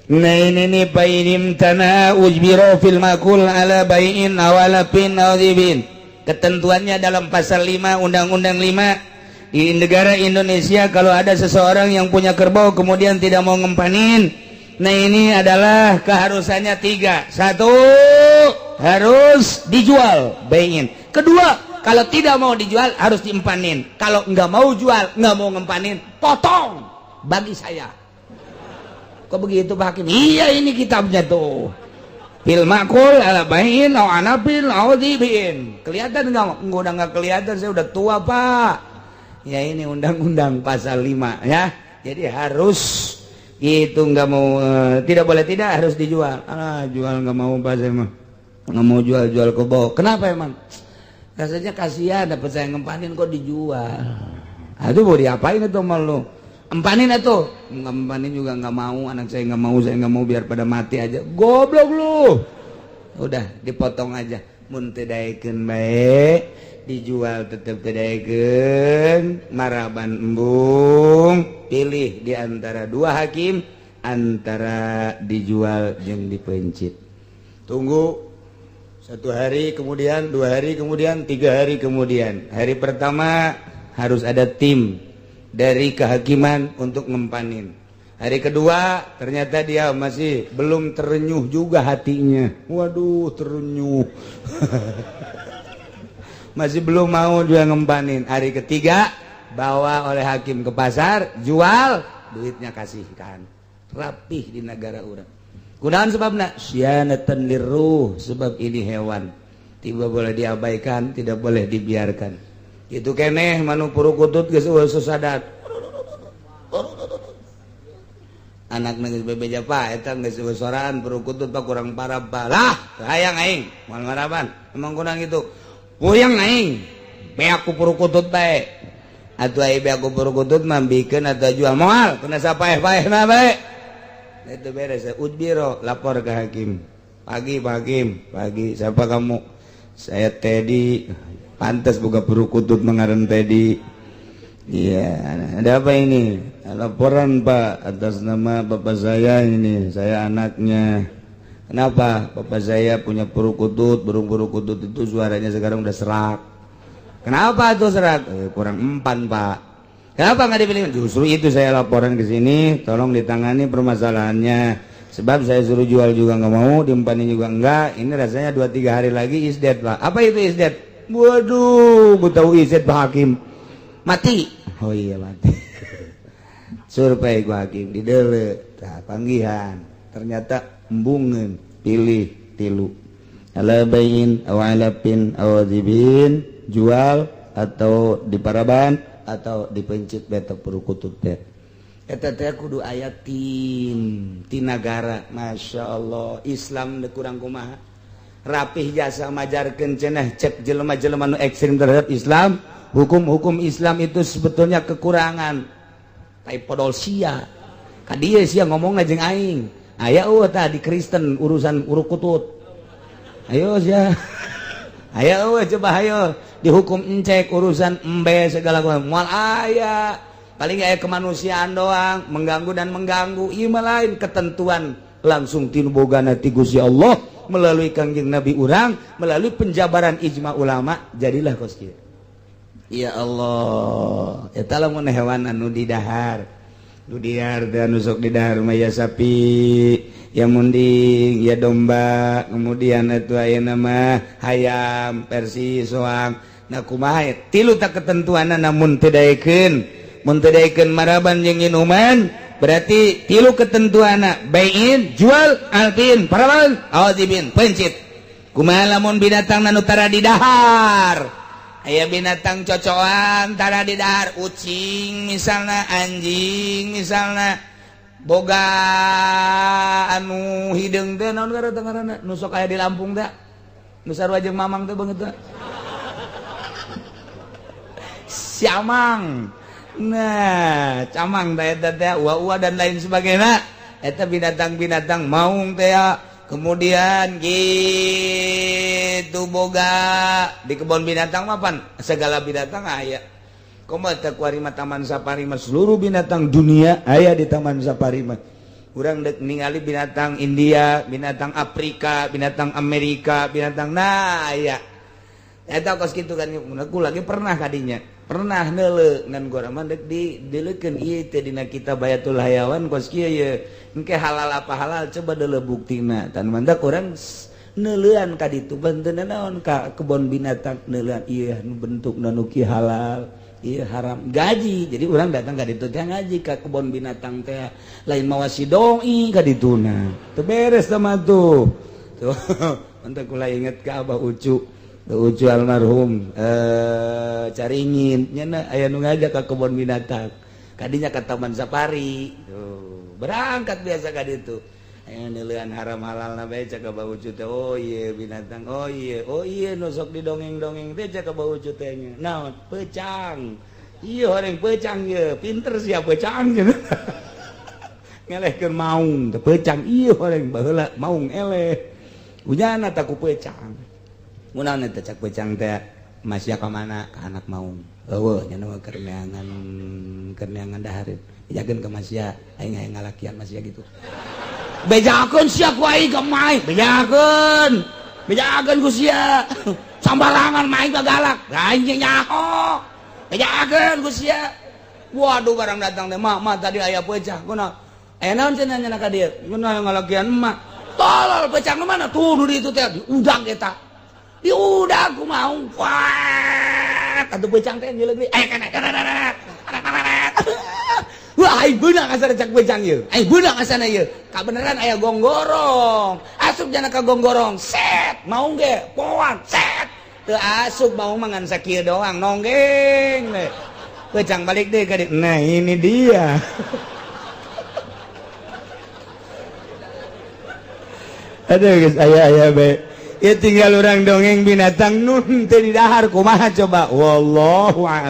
Nah ini painim tanah ujbiro fil makul ala bayin awalapin awdibin. Ketentuannya dalam pasal 5 Undang-Undang 5 di negara Indonesia, kalau ada seseorang yang punya kerbau kemudian tidak mau ngempanin, nah ini adalah keharusannya 3. 1, harus dijual, bayin. Kedua, kalau tidak mau dijual harus diempanin. Kalau nggak mau jual, nggak mau ngempanin, potong bagi saya. Kok begitu Pak Hakim? Iya, ini kitabnya tuh. Fil makul ala bayin au anapil au dibin. Kelihatan nggak? Udah nggak kelihatan, saya udah tua Pak. Ya ini undang-undang pasal 5 ya. Jadi harus itu, nggak mau tidak boleh tidak, harus dijual. Jual nggak mau Pak, saya mah nggak mau jual kebo. Kenapa emang? Rasanya kasihan dapat saya ngempanin kok dijual. Aduh mau diapain itu malu? Empanin itu, nggak empanin juga nggak mau, anak saya nggak mau biar pada mati aja. Goblok lu. Udah dipotong aja. Mun teu daekeun bae, dijual tetep teu daekeun, maraban embung, pilih di antara 2 hakim antara dijual jeung dipencit. Tunggu 1 hari kemudian, 2 hari kemudian, 3 hari kemudian. Hari pertama harus ada tim dari kehakiman untuk ngempanin. Hari kedua ternyata dia masih belum terenyuh juga hatinya. Waduh, terenyuh. Masih belum mau dia ngempanin. Hari ketiga bawa oleh hakim ke pasar, jual, duitnya kasihkan. Rapih di negara orang. Kunaon sebabna? Syianatan lirruh, sebab ini hewan. Tidak boleh diabaikan, tidak boleh dibiarkan. Itu keneh manu purukutut geus sadat. Anak geus bebeja Pak, eta geus soraan purukutut Pak kurang parah Pak. Lah, hayang aing, moal maraban. Emang kurang itu. Puyang aing. Beak ku purukutut bae. Atuh aya beak ku purukutut mah bikeun atuh jual moal, kena sapaeh-paehna bae. Itu beres, Udbiro lapor ke hakim. Pagi Pak Hakim, pagi. Siapa kamu? Saya Teddy. Pantas buka purukutut mengaran Teddy. Iya, ada apa ini? Laporan Pak atas nama bapak saya ini. Saya anaknya. Kenapa? Bapak saya punya purukutut. Burung purukutut itu suaranya sekarang udah serak. Kenapa tuh serak? Kurang empan Pak. Kenapa nggak dipilih? Justru itu saya laporan ke sini. Tolong ditangani permasalahannya. Sebab saya suruh jual juga nggak mau, diempanin juga enggak. Ini rasanya 2-3 hari lagi isdet Pak. Apa itu isdet? Waduh, gue tahu izin Pak Hakim mati. Oh iya mati. Survei Pak Hakim di dele, panggihan. Ternyata embungan, pilih tilu. Ala bayin, awalapin, awadibin, jual atau diparaban atau dipencit betok purukutut teh. Eta teh kudu aya tim ti nagara. Masya Allah, Islam teu kurang kumaha. Rapih jasa majarkeun cenah cek jelema-jelema nu ekstrem terhadap Islam. Hukum-hukum Islam itu sebetulnya kekurangan. Taipodol sia. Ka dieu sia ngomongna jeung aing. Aya tah di Kristen urusan urukutut. Ayo ya. Ayo coba ayo dihukum encek urusan embe segala moal aya. Paling aya kemanusiaan doang, mengganggu dan mengganggu. Ieu mah lain ketentuan langsung tinu bogana ti Gusti Allah melalui Kangjeng Nabi urang, melalui penjabaran ijma ulama jadilah kos kieu. Ya Allah, eta lamun hewan anu di dahar. Nu di dahar dan nusuk di dahar mah ya sapi, ya munding, ya domba, kemudian itu aya nama hayam, persi, soang. Nah kumaha tilu tak ketentuanna namun teu daekeun. Mun teu daekeun maraban jeung inuman, berarti tilu ketentuanna bai'in, jual, alpin, parawan, awazibin, pencit. Kumaha lamun binatang nu tara di dahar? Aya binatang cocokan tara di dahar, ucing misalna, anjing misalna, boga anu hideung teh naon ngaranna nu sok aya di Lampung teh, nu sarua jeung mamang teh beungeut teh. Siamang. Nah, camang teh eta teh ua-ua dan lain sebagainya. Eta binatang-binatang maung teh ya. Kemudian gitu boga di kebun binatang mapan segala binatang aya. Komo teh ku ari mah taman safari mah seluruh binatang dunia aya di taman safari mah. Urang dek ningali binatang India, binatang Afrika, binatang Amerika, binatang nah aya. Eta kos kitu kan aku lagi pernah kadinya. Pernah neuleuh ngan gua mah dek dileukeun ieu teh dina kitab Bayatul Hayawan kos kieu ye. Engke halal apa halal coba deuleuh buktina. Tan mandak urang neuleuhan ka ditu banteunna naon ka kebon binatang neuleuhan ieu nu bentukna nu kieu halal, ieu haram. Gaji. Jadi urang datang ka ditu teh ngaji ka kebon binatang teh lain mawasi doi ka dituna. Teu beres teh mah tuh. Tuh, mantak kula inget ka Abah Ucu. Ucu almarhum caringin nyana aya nu ngajak ka kebon binatang kadinya ka taman safari tuh berangkat biasa ka ditu aya neuleuhan haram halalna bae cak ka Bau Ucu teh oh ieu binatang oh ieu nu sok didongeng-dongeng teh cak ka Bau Ucu teh naon peucang ieu horeng peucang ieu pinter sia peucang ngelehkeun maung teh peucang ieu horeng baheula maung eleh hujanna ta ku peucang Munaon eta cak peucang teh masya ka mana ka anak maung. Eueuh nya mah keur neangan dahareun. Bejakeun ka masya aing hayang ngalakian masya gitu. Bejakeun sia ku aing ka mai, bejakeun. Bejakeun ku sia. Sambarangan maing ka galak. Anjing nyaho. Bejakeun ku sia. Waduh barang datang teh mah tadi aya peucang. Kunaon? Aya naon cenah nya ka dieu? Mun ngalakian emak. Tolol peucang nu mana tuh nu di itu teh udang eta. Di udah aku mau wah atuh peucang teh nyeuleuk deui wah ai beunang asana cak peucang ieu ai beunang asana ieu kabeneran aya gonggorong asup jana ka gonggorong set mau ge poan set teu asup mau mangan sakieu doang nonggeng we peucang balik deui ka dieu nah ini dia aduh geus aya be ya tinggal orang dongeng binatang nun teu di dahar kumaha coba wallahu a'lam.